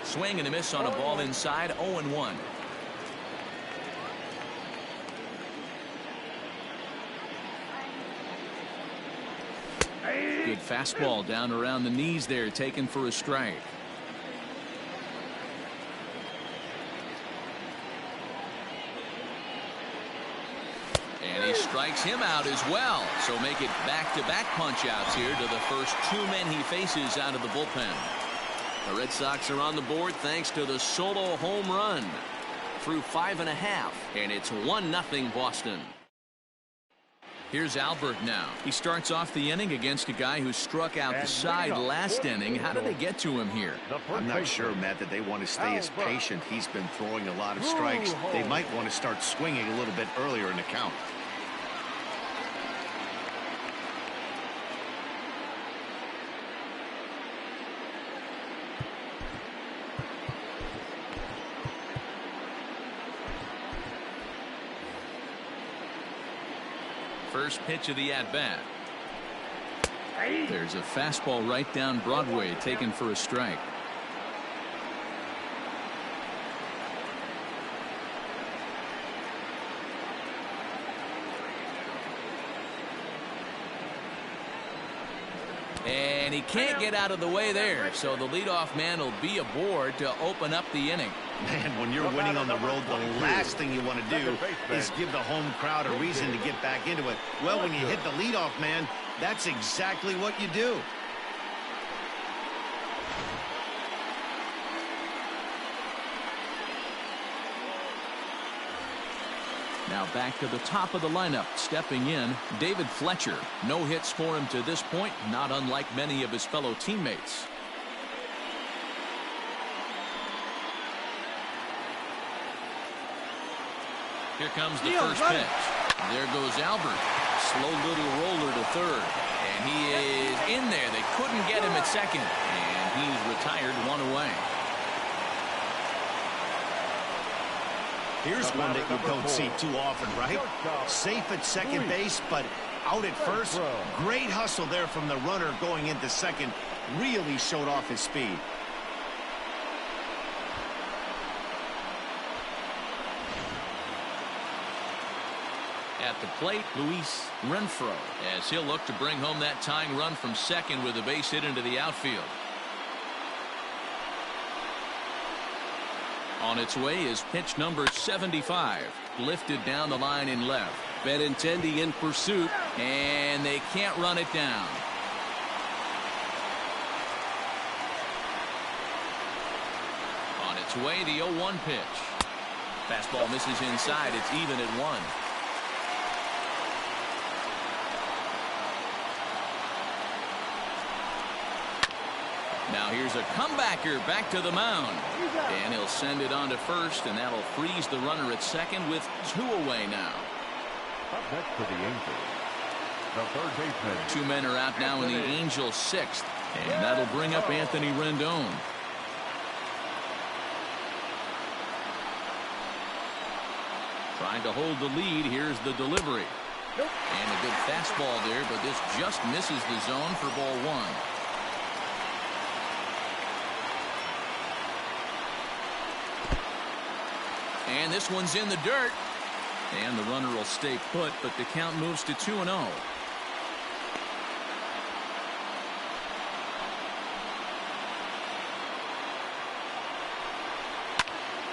Swing and a miss on a ball inside. 0-1. Good fastball down around the knees there, taken for a strike. And he strikes him out as well. So make it back-to-back punch-outs here to the first 2 men he faces out of the bullpen. The Red Sox are on the board thanks to the solo home run through 5 1/2, and it's 1-0 Boston. Here's Albert now. He starts off the inning against a guy who struck out the side last inning. How did they get to him here? I'm not sure, Matt, that they want to stay as patient. He's been throwing a lot of strikes. They might want to start swinging a little bit earlier in the count. First pitch of the at-bat. There's a fastball right down Broadway, taken for a strike. And he can't get out of the way there, so the leadoff man will be aboard to open up the inning. Man, when you're winning on the road, the last thing you want to do is give the home crowd a reason to get back into it. Well, when you hit the leadoff man, that's exactly what you do. Now back to the top of the lineup. Stepping in, David Fletcher. No hits for him to this point, not unlike many of his fellow teammates. Here comes the first pitch. There goes Albert. Slow little roller to third. And he is in there. They couldn't get him at second. And he's retired, one away. Here's one that you don't see too often, right? Safe at second base, but out at first. Great hustle there from the runner going into second. Really showed off his speed. At the plate, Luis Renfroe, as he'll look to bring home that tying run from second with a base hit into the outfield. On its way is pitch number 75. Lifted down the line in left. Benintendi in pursuit, and they can't run it down. On its way, the 0-1 pitch. Fastball misses inside. It's even at 1. Now here's a comebacker back to the mound. And he'll send it on to first, and that'll freeze the runner at second with 2 away now. Up next for the Angels, the third baseman. 2 men are out now in the Angels' 6th. And that'll bring up Anthony Rendon. Trying to hold the lead. Here's the delivery. And a good fastball there, but this just misses the zone for ball 1. And this one's in the dirt. And the runner will stay put, but the count moves to 2-0.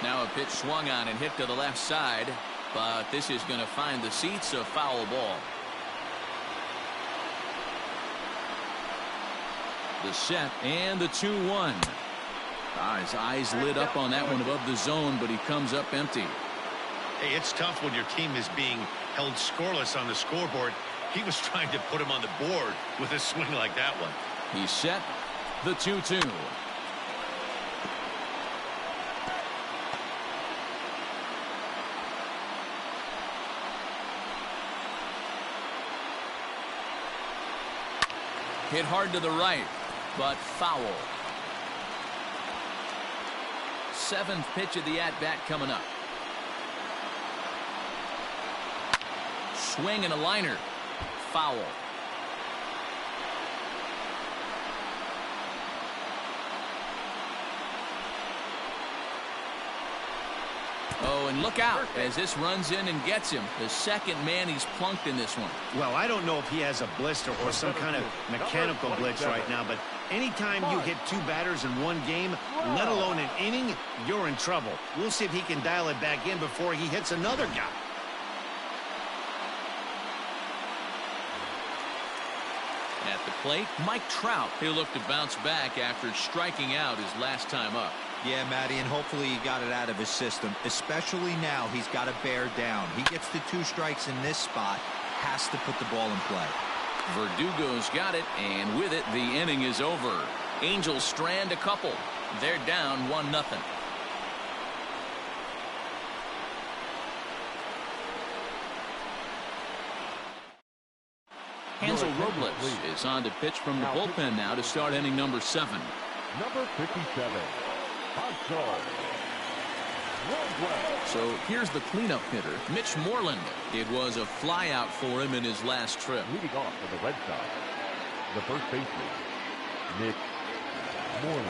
Now a pitch swung on and hit to the left side, but this is going to find the seats, a foul ball. The set and the 2-1. His eyes lit up on that one above the zone, but he comes up empty. Hey, it's tough when your team is being held scoreless on the scoreboard. He was trying to put him on the board with a swing like that one. He's set. The 2-2. Hit hard to the right, but foul. 7th pitch of the at-bat coming up. Swing and a liner. Foul. Oh, and look out as this runs in and gets him. The second man he's plunked in this one. Well, I don't know if he has a blister or some kind of mechanical glitch right now, but anytime you hit 2 batters in one game, let alone an inning, you're in trouble. We'll see if he can dial it back in before he hits another guy. At the plate, Mike Trout. He'll look to bounce back after striking out his last time up. Yeah, Matty, and hopefully he got it out of his system. Especially now, he's got to bear down. He gets the 2 strikes in this spot, has to put the ball in play. Verdugo's got it, and with it, the inning is over. Angels strand a couple. They're down 1-0. Hansel Robles is on to pitch from the bullpen now to start inning number 7. Number 57, Hansel Robles. So here's the cleanup hitter, Mitch Moreland. It was a flyout for him in his last trip. Leading off for the Red Sox, the first baseman, Mitch Moreland.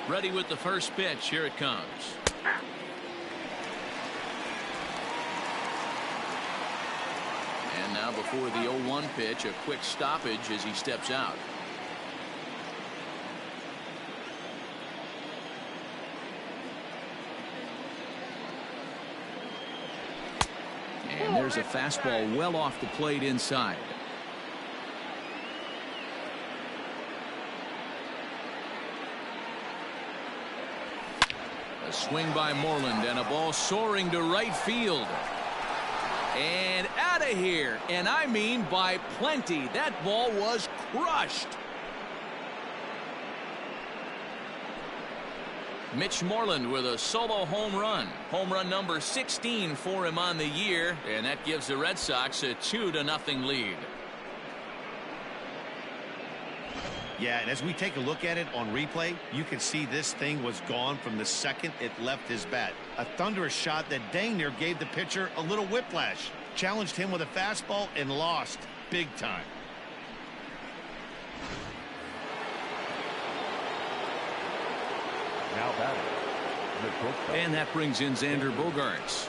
Ready with the first pitch. Here it comes. And now before the 0-1 pitch, a quick stoppage as he steps out. And there's a fastball well off the plate inside. Swing by Moreland and a ball soaring to right field. And out of here. And I mean by plenty. That ball was crushed. Mitch Moreland with a solo home run. Home run number 16 for him on the year. And that gives the Red Sox a 2-0 lead. Yeah, and as we take a look at it on replay, you can see this thing was gone from the second it left his bat. A thunderous shot that dang near gave the pitcher a little whiplash. Challenged him with a fastball and lost big time. Now batting, the shortstop. And that brings in Xander Bogaerts.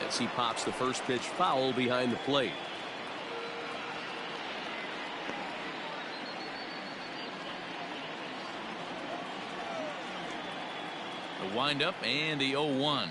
As he pops the first pitch foul behind the plate. The windup and the 0-1.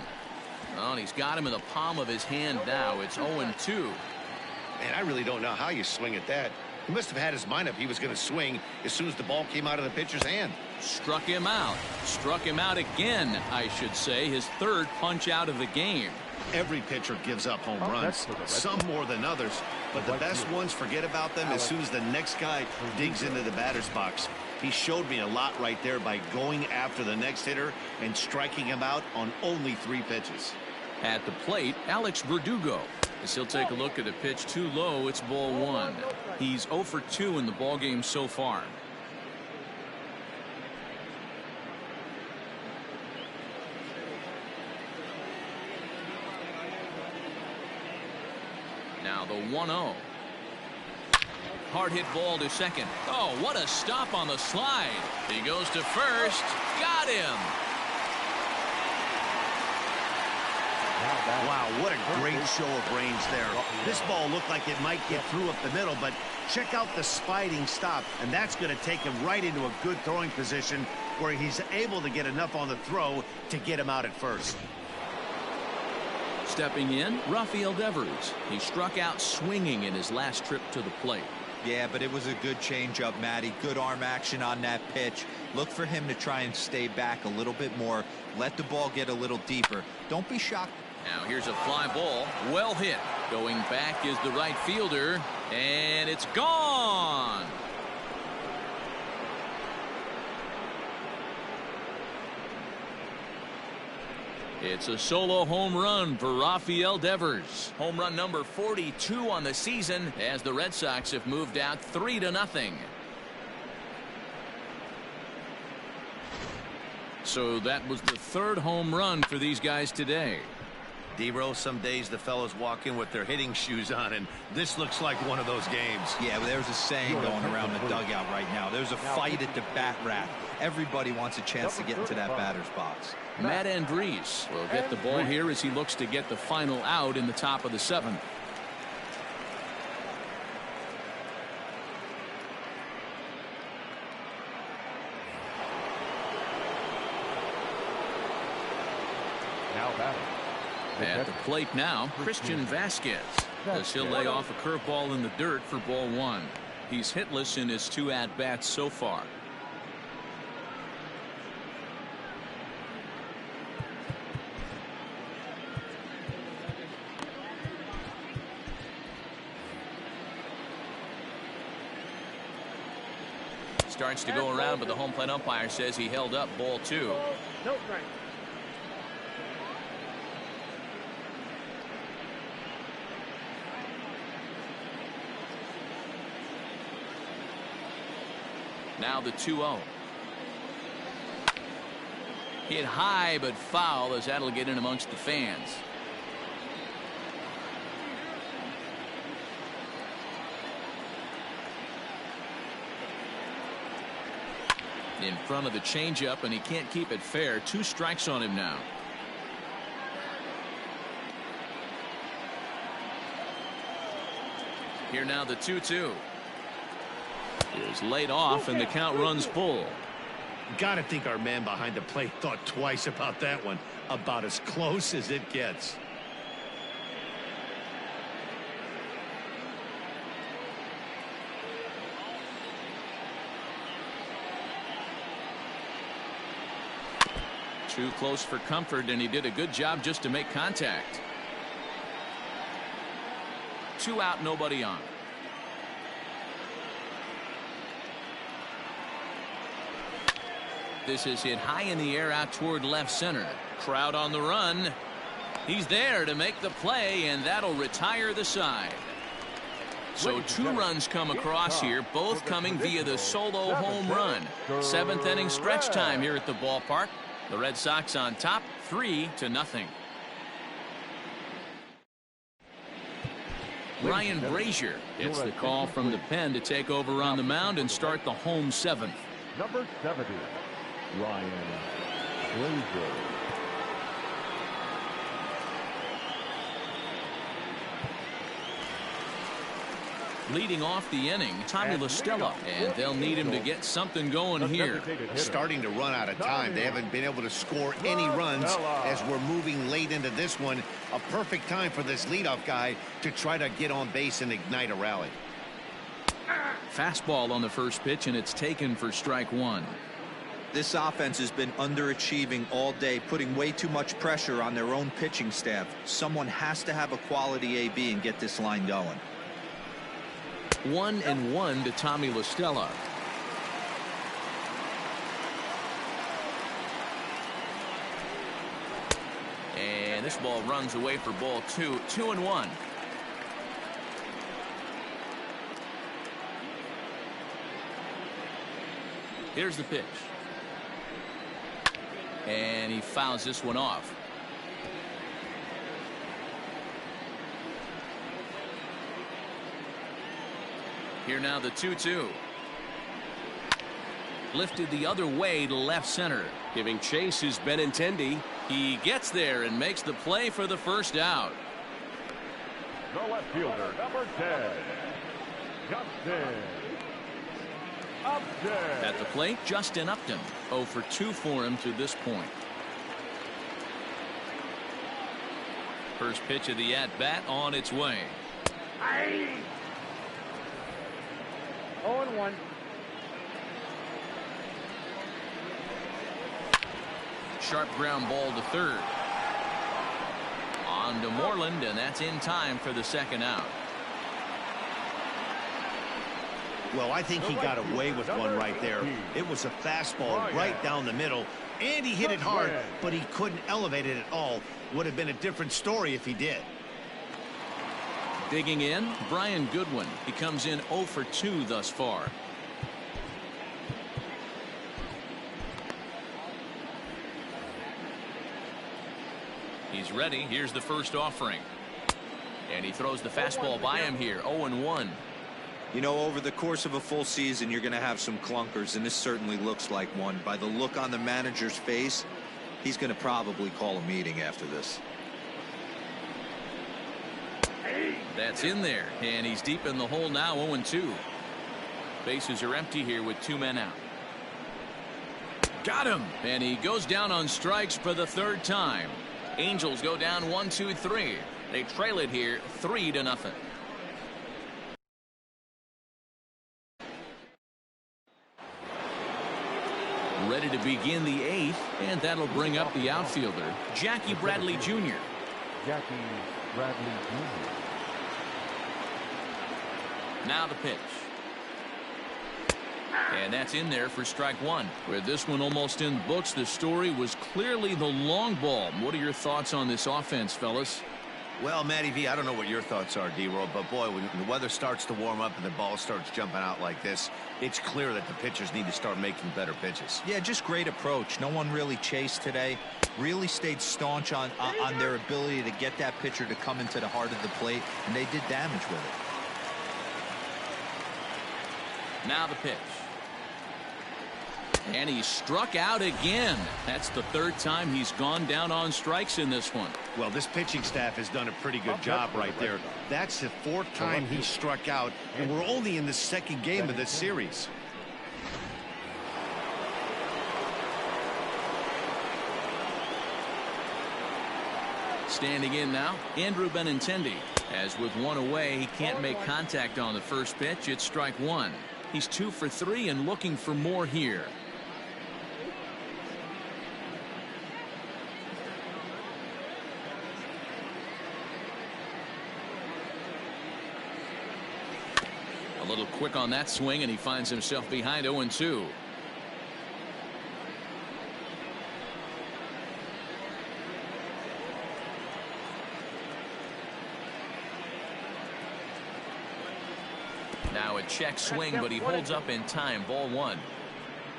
Oh, and he's got him in the palm of his hand now. It's 0-2. Man, I really don't know how you swing at that. He must have had his mind up he was going to swing as soon as the ball came out of the pitcher's hand. Struck him out. Struck him out again, I should say. His third punch out of the game. Every pitcher gives up home runs, some more than others, but the best ones forget about them as soon as the next guy digs into the batter's box. He showed me a lot right there by going after the next hitter and striking him out on only 3 pitches. At the plate, Alex Verdugo. As he'll take a look at a pitch too low, it's ball 1. He's 0 for 2 in the ballgame so far. Now the 1-0. Hard hit ball to second. Oh, what a stop on the slide. He goes to first. Got him. Wow, what a great show of range there. This ball looked like it might get through up the middle, but check out the sliding stop, and that's going to take him right into a good throwing position where he's able to get enough on the throw to get him out at first. Stepping in, Rafael Devers. He struck out swinging in his last trip to the plate. Yeah, but it was a good changeup, Matty. Good arm action on that pitch. Look for him to try and stay back a little bit more. Let the ball get a little deeper. Don't be shocked. Now here's a fly ball. Well hit. Going back is the right fielder. And it's gone. It's a solo home run for Rafael Devers. Home run number 42 on the season as the Red Sox have moved out 3-0. So that was the 3rd home run for these guys today. D-Row, some days the fellows walk in with their hitting shoes on, and this looks like one of those games. Yeah, well, there's a saying going around the dugout right now. There's a fight at the bat rack. Everybody wants a chance to get into that batter's box. Matt Andriese will get the ball here as he looks to get the final out in the top of the 7th. Now batting. At the plate now, Christian Vasquez, as he'll lay off a curveball in the dirt for ball 1. He's hitless in his 2 at-bats so far. Starts to go around, but the home plate umpire says he held up ball 2. No strike. Now the 2-0. Hit high but foul as that'll get in amongst the fans. In front of the changeup, and he can't keep it fair. 2 strikes on him now. Here now the 2-2. Is laid off and the count runs full. Gotta think our man behind the plate thought twice about that one. About as close as it gets. Too close for comfort, and he did a good job just to make contact. 2 out, nobody on. This is hit high in the air out toward left center. Crowd on the run. He's there to make the play, and that'll retire the side. So 2 runs come across here, both coming via the solo home run. 7th inning stretch time here at the ballpark. The Red Sox on top, 3-0. Ryan Brazier gets the call from the pen to take over on the mound and start the home 7th. Number 70, Ryan Brazier. Leading off the inning, Tommy La Stella, and they'll need him to get something going here. Starting to run out of time. They haven't been able to score any runs as we're moving late into this one. A perfect time for this leadoff guy to try to get on base and ignite a rally. Fastball on the first pitch, and it's taken for strike 1. This offense has been underachieving all day, putting way too much pressure on their own pitching staff. Someone has to have a quality AB and get this line going. 1-1 to Tommy La Stella. And this ball runs away for ball 2. 2-1. Here's the pitch. And he fouls this one off. Here now the 2-2. Lifted the other way to left center. Giving chase is Benintendi. He gets there and makes the play for the first out. The left fielder, number 10, Justin Upton. At the plate, Justin Upton. 0 for 2 for him to this point. First pitch of the at-bat on its way. 0-1. Sharp ground ball to third. On to Moreland, and that's in time for the second out. Well, I think he got away with one right there. It was a fastball right down the middle, and he hit it hard, but he couldn't elevate it at all. Would have been a different story if he did. Digging in, Brian Goodwin. He comes in 0 for 2 thus far. He's ready. Here's the first offering. And he throws the fastball by him here. 0-1. You know, over the course of a full season, you're going to have some clunkers, and this certainly looks like one. By the look on the manager's face, he's going to probably call a meeting after this. That's in there, and he's deep in the hole now. 0-2. Bases are empty here with 2 men out. Got him, and he goes down on strikes for the 3rd time. Angels go down 1-2-3. They trail it here 3-0. Ready to begin the 8th, and that'll bring up the outfielder, Jackie Bradley Jr. Jackie Bradley Jr. Now the pitch. And that's in there for strike 1. With this one almost in the books, the story was clearly the long ball. What are your thoughts on this offense, fellas? Well, Matty V, I don't know what your thoughts are, D-Roll, but boy, when the weather starts to warm up and the ball starts jumping out like this, it's clear that the pitchers need to start making better pitches. Yeah, just great approach. No one really chased today. Really stayed staunch on their ability to get that pitcher to come into the heart of the plate, and they did damage with it. Now the pitch. And he struck out again. That's the 3rd time he's gone down on strikes in this one. Well, this pitching staff has done a pretty good job right there. That's the 4th time he struck out, and we're only in the 2nd game of this series. Standing in now, Andrew Benintendi. As with 1 away, he can't make contact on the first pitch. It's strike 1. He's 2 for 3 and looking for more here. A little quick on that swing, and he finds himself behind 0-2. Now a check swing, but he holds up in time. Ball 1.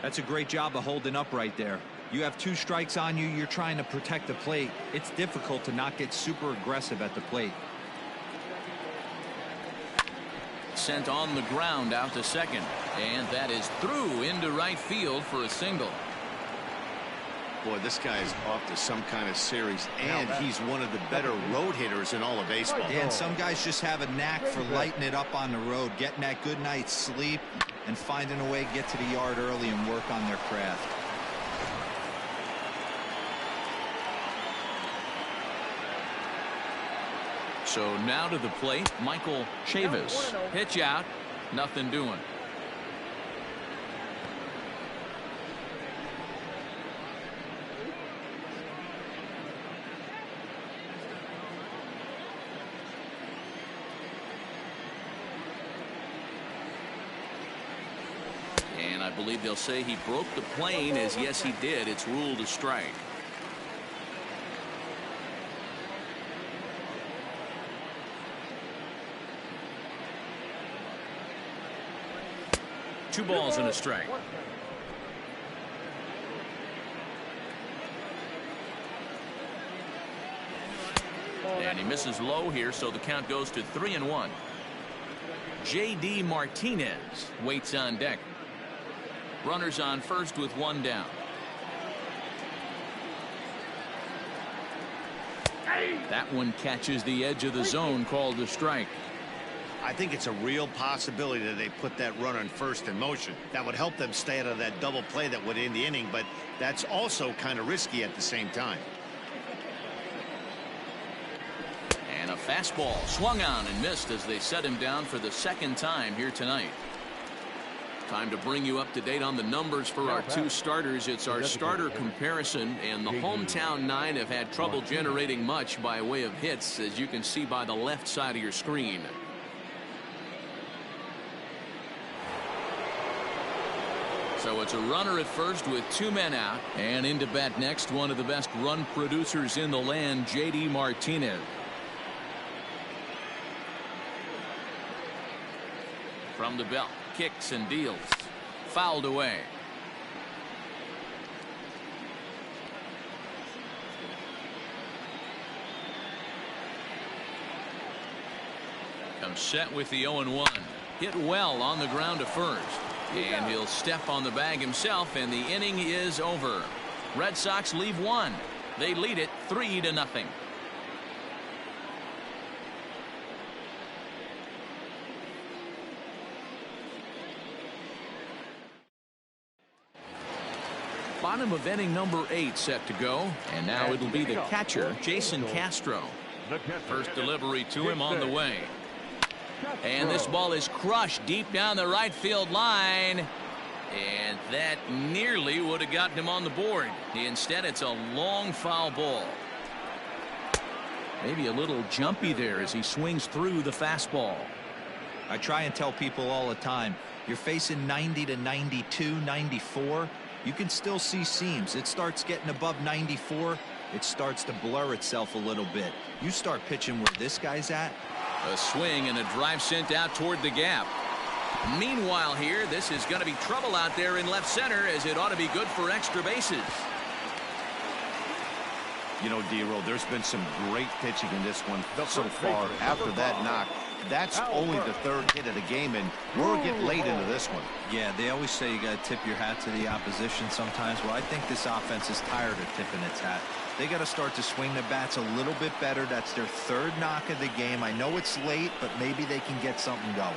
That's a great job of holding up right there. You have 2 strikes on you. You're trying to protect the plate. It's difficult to not get super aggressive at the plate. Sent on the ground out to second, and that is through into right field for a single. Boy, this guy is off to some kind of series, and he's one of the better road hitters in all of baseball. Yeah, and some guys just have a knack for lighting it up on the road, getting that good night's sleep, and finding a way to get to the yard early and work on their craft. So now to the plate, Michael Chavis. Pitch out, nothing doing. And I believe they'll say he broke the plane, as yes he did. It's ruled a strike. Two balls and a strike. And he misses low here, so the count goes to 3-1. J.D. Martinez waits on deck. Runners on first with 1 down. That one catches the edge of the zone, called a strike. I think it's a real possibility that they put that runner in first in motion. That would help them stay out of that double play that would end the inning, but that's also kind of risky at the same time. And a fastball swung on and missed as they set him down for the 2nd time here tonight. Time to bring you up to date on the numbers for our 2 starters. It's our starter comparison, and the hometown 9 have had trouble generating much by way of hits, as you can see by the left side of your screen. So it's a runner at first with 2 men out, and into bat next, one of the best run producers in the land, J.D. Martinez. From the belt, kicks and deals. Fouled away. Comes set with the 0-1. Hit well on the ground to first. And he'll step on the bag himself, and the inning is over. Red Sox leave 1. They lead it 3-0. Bottom of inning number 8 set to go, and now it'll be the catcher, Jason Castro. First delivery to him on the way. And this ball is crushed deep down the right field line, and that nearly would have gotten him on the board. Instead, it's a long foul ball. Maybe a little jumpy there as he swings through the fastball. I try and tell people all the time, you're facing 90 to 92, 94. You can still see seams. It starts getting above 94. It starts to blur itself a little bit. You start pitching where this guy's at. A swing and a drive sent out toward the gap. Meanwhile here, this is going to be trouble out there in left center, as it ought to be good for extra bases. You know, D-Roll, there's been some great pitching in this one so far. After that knock, that's only the 3rd hit of the game, and we're getting late into this one. Yeah, they always say you got to tip your hat to the opposition sometimes. Well, I think this offense is tired of tipping its hat. They got to start to swing the bats a little bit better. That's their 3rd knock of the game. I know it's late, but maybe they can get something going.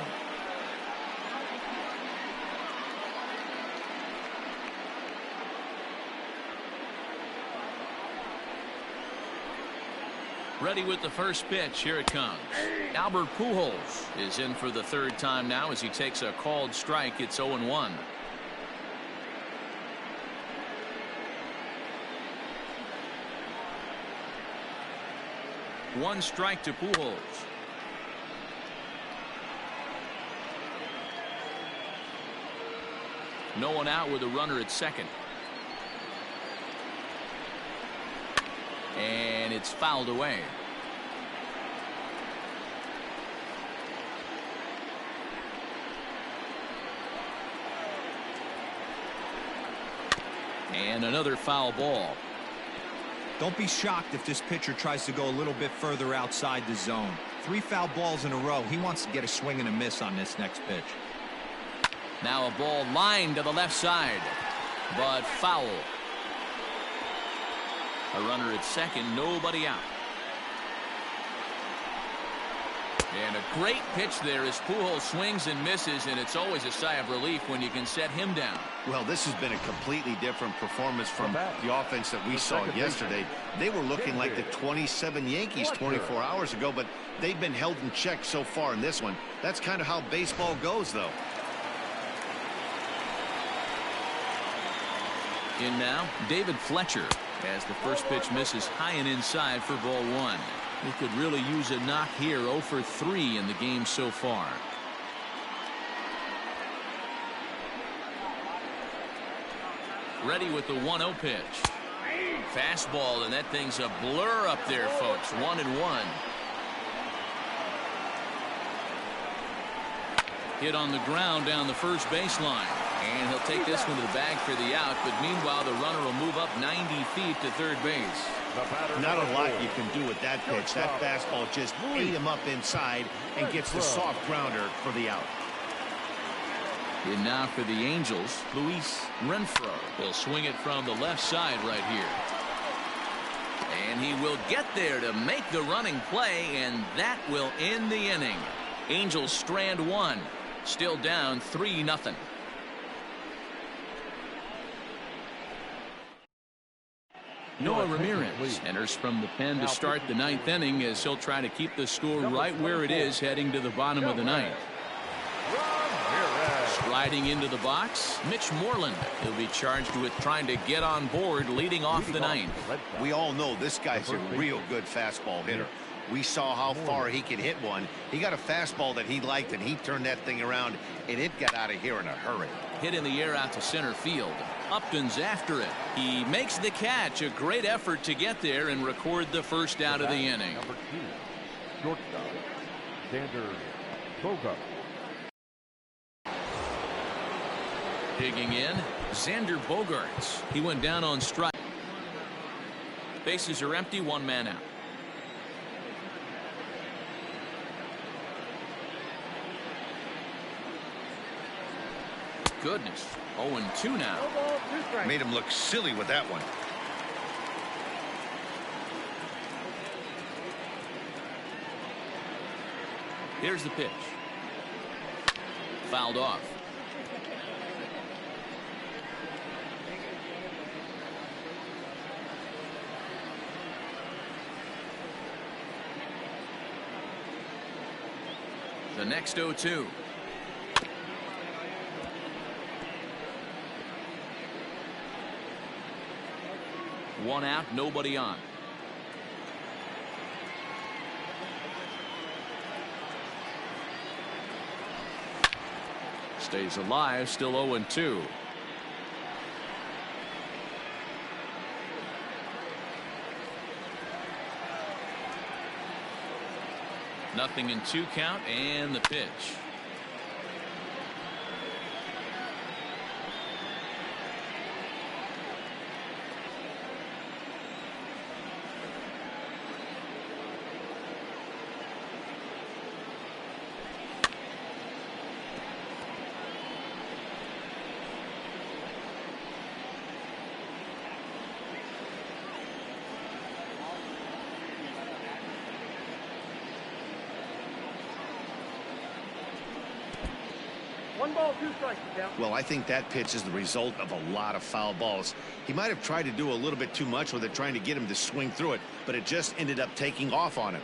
Ready with the first pitch. Here it comes. Albert Pujols is in for the 3rd time now as he takes a called strike. It's 0-1. One strike to Pujols. No one out with a runner at second. And it's fouled away. And another foul ball. Don't be shocked if this pitcher tries to go a little bit further outside the zone. 3 foul balls in a row. He wants to get a swing and a miss on this next pitch. Now a ball lined to the left side, but foul. A runner at second, nobody out. And a great pitch there as Pujols swings and misses, and it's always a sigh of relief when you can set him down. Well, this has been a completely different performance from the offense that we saw yesterday. They were looking like the 27 Yankees 24 hours ago, but they've been held in check so far in this one. That's kind of how baseball goes, though. In now, David Fletcher, as the first pitch misses high and inside for ball 1. He could really use a knock here. 0 for 3 in the game so far. Ready with the 1-0 pitch. Fastball, and that thing's a blur up there, folks. 1-1. Hit on the ground down the first baseline. And he'll take this one to the bag for the out, but meanwhile the runner will move up 90 feet to third base. Not a lot you can do with that pitch. That fastball just ate him up inside and gets the soft grounder for the out. And now for the Angels, Luis Renfroe will swing it from the left side right here. And he will get there to make the running play, and that will end the inning. Angels strand 1, still down 3-0. Noah Ramirez enters from the pen to start the 9th inning as he'll try to keep the score right where it is heading to the bottom of the 9th. Striding into the box, Mitch Moreland. He'll be charged with trying to get on board leading off the 9th. We all know this guy's a real good fastball hitter. We saw how far he could hit one. He got a fastball that he liked, and he turned that thing around, and it got out of here in a hurry. Hit in the air out to center field. Upton's after it. He makes the catch. A great effort to get there and record the first out of the inning. Number 2, shortstop, Xander Bogaerts. Digging in, Xander Bogaerts. He went down on strike. Bases are empty, 1 man out. Goodness. 0-2 now. Made him look silly with that one. Here's the pitch. Fouled off. The next 0-2. One out, nobody on. Stays alive, still 0-2. Nothing in 2 count, and the pitch. Well, I think that pitch is the result of a lot of foul balls. He might have tried to do a little bit too much with it, trying to get him to swing through it, but it just ended up taking off on him.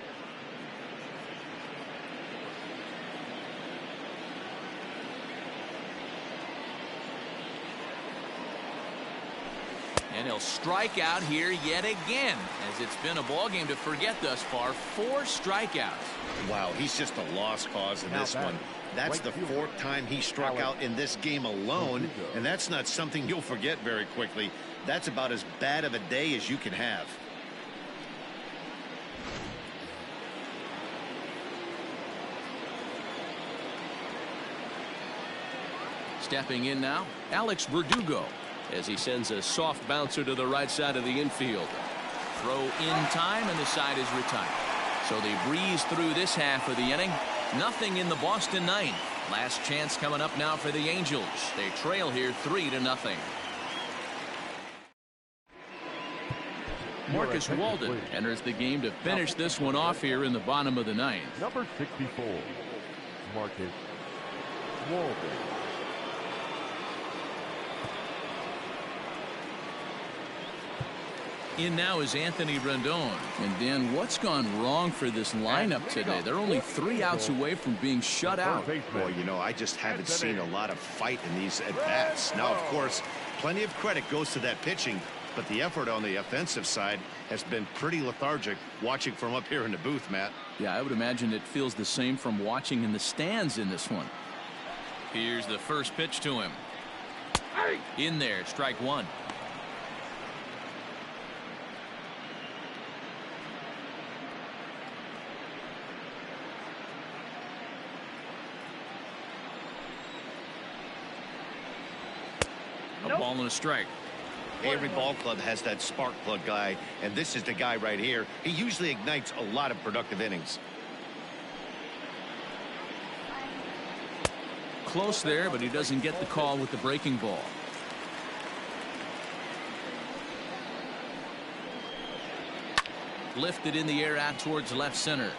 And he'll strike out here yet again, as it's been a ball game to forget thus far. 4 strikeouts. Wow, he's just a lost cause in this one. That's the 4th time he struck out in this game alone, and that's not something you'll forget very quickly. That's about as bad of a day as you can have. Stepping in now, Alex Verdugo, as he sends a soft bouncer to the right side of the infield. Throw in time, and the side is retired. So they breeze through this half of the inning. Nothing in the Boston ninth. Last chance coming up now for the Angels. They trail here 3-0. Marcus Walden enters the game to finish this one off here in the bottom of the ninth. Number 64, Marcus Walden. In now is Anthony Rendon. And Dan, what's gone wrong for this lineup today? They're only 3 outs away from being shut out. Boy, you know, I just haven't seen a lot of fight in these at-bats. Now, of course, plenty of credit goes to that pitching, but the effort on the offensive side has been pretty lethargic watching from up here in the booth, Matt. Yeah, I would imagine it feels the same from watching in the stands in this one. Here's the first pitch to him. In there, strike 1. A ball and a strike. Every ball club has that spark plug guy, and this is the guy right here. He usually ignites a lot of productive innings. Close there, but he doesn't get the call with the breaking ball. Lifted in the air out towards left center.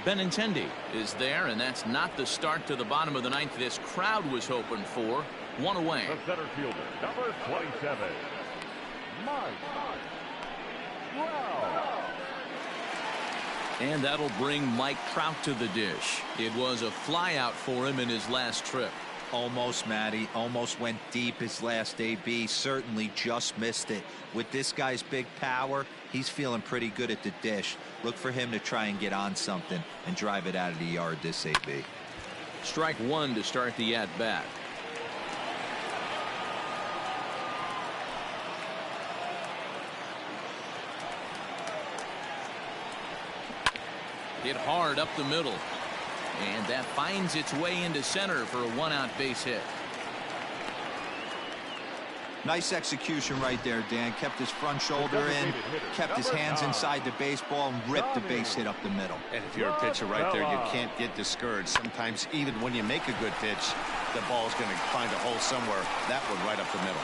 Benintendi is there, and that's not the start to the bottom of the ninth this crowd was hoping for. 1 away. The center fielder, number 27, Mike Trout. And that'll bring Mike Trout to the dish. It was a fly out for him in his last trip. Almost, Matty. Almost went deep his last AB. Certainly just missed it. With this guy's big power, he's feeling pretty good at the dish. Look for him to try and get on something and drive it out of the yard this AB. Strike 1 to start the at-bat. Hit hard up the middle. And that finds its way into center for a 1-out base hit. Nice execution right there, Dan. Kept his front shoulder in, kept his hands inside the baseball, and ripped the base hit up the middle. And if you're a pitcher right there, you can't get discouraged. Sometimes even when you make a good pitch, the ball's going to find a hole somewhere. That one right up the middle.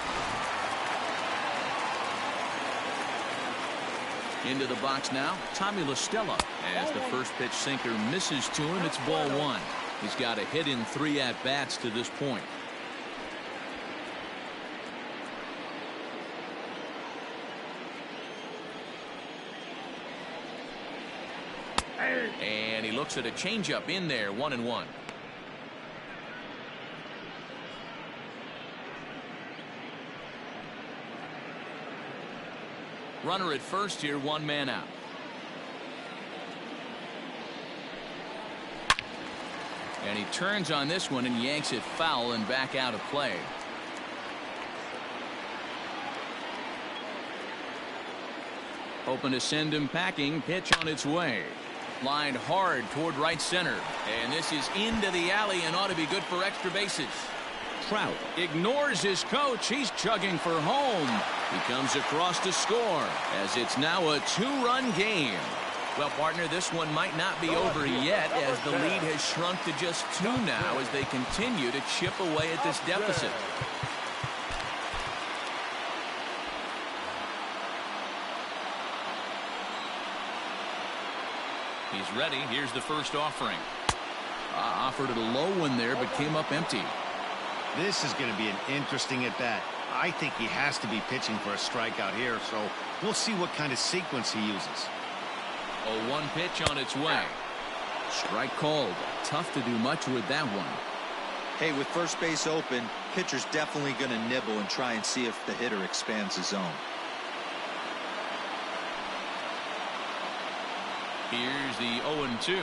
Into the box now, Tommy La Stella. As the first pitch sinker misses to him, it's ball 1. He's got a hit in 3 at-bats to this point. And he looks at a changeup in there, 1-1. Runner at first here, 1 man out. And he turns on this one and yanks it foul and back out of play. Hoping to send him packing. Pitch on its way. Lined hard toward right center. And this is into the alley and ought to be good for extra bases. Trout ignores his coach. He's chugging for home. He comes across to score as it's now a 2-run game. Well, partner, this one might not be over yet as the lead has shrunk to just 2 now as they continue to chip away at this deficit. He's ready. Here's the first offering. Offered at a low one there, but came up empty. This is going to be an interesting at-bat. I think he has to be pitching for a strikeout here, so we'll see what kind of sequence he uses. A 1 pitch on its way. Strike called. Tough to do much with that one. Hey, with first base open, pitcher's definitely going to nibble and try and see if the hitter expands his zone. Here's the 0-2.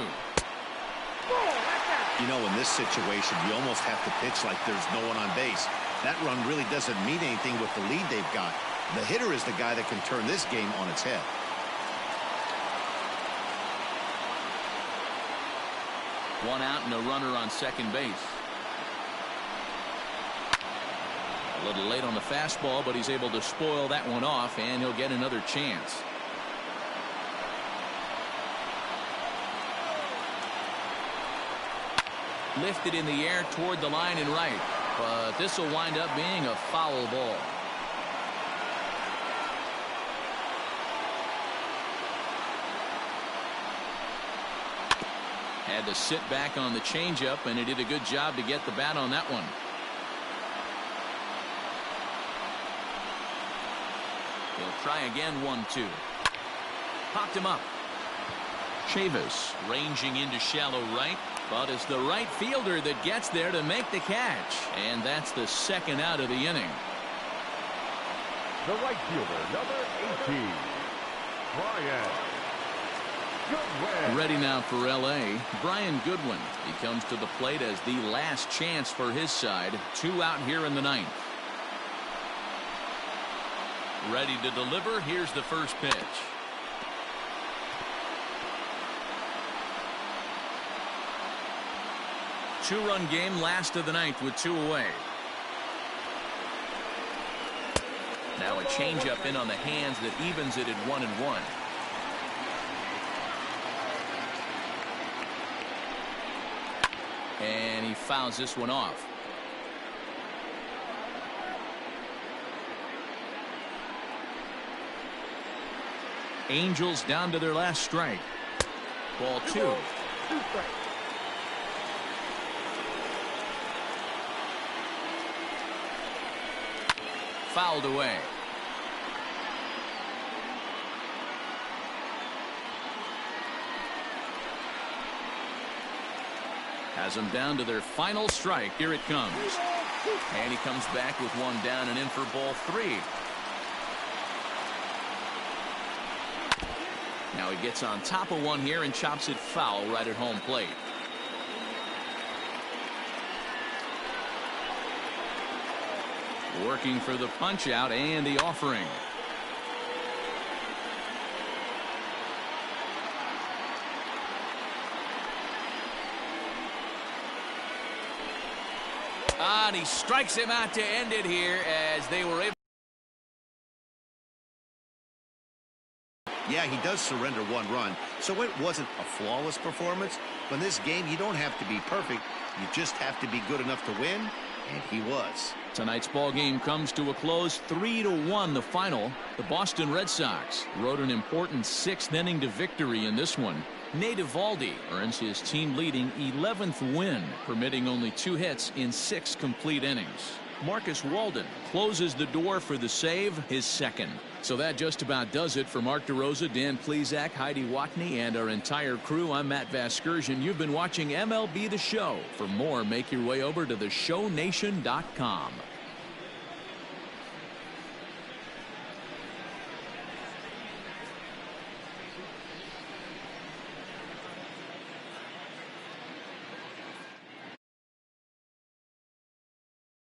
You know, in this situation, you almost have to pitch like there's no one on base. That run really doesn't mean anything with the lead they've got. The hitter is the guy that can turn this game on its head. One out and a runner on second base. A little late on the fastball, but he's able to spoil that one off, and he'll get another chance. Lifted in the air toward the line and right, but this will wind up being a foul ball. Had to sit back on the changeup, and he did a good job to get the bat on that one. He'll try again. 1-2. Popped him up. Chavis ranging into shallow right, but it's the right fielder that gets there to make the catch, and that's the second out of the inning. The right fielder, number 18, Brian Goodwin. Ready now for LA, Brian Goodwin. He comes to the plate as the last chance for his side. 2 out here in the 9th. Ready to deliver. Here's the first pitch. Two-run game, last of the 9th with 2 away. Now a changeup in on the hands that evens it at 1-1. And he fouls this one off. Angels down to their last strike. Ball 2. Fouled away. Has them down to their final strike. Here it comes. And he comes back with 1 down and in for ball 3. Now he gets on top of one here and chops it foul right at home plate. Working for the punch out and the offering. And he strikes him out to end it here as they were able. Yeah, he does surrender 1 run, so it wasn't a flawless performance. But in this game, you don't have to be perfect. You just have to be good enough to win, and he was. Tonight's ball game comes to a close. 3-1 the final. The Boston Red Sox rode an important 6th inning to victory in this one. N.EOVALDI earns his team leading 11th win, permitting only 2 hits in 6 complete innings. Marcus Walden closes the door for the save, his 2nd. So that just about does it for Mark DeRosa, Dan Plesac, Heidi Watney, and our entire crew. I'm Matt Vasgersian. You've been watching MLB The Show. For more, make your way over to theshownation.com.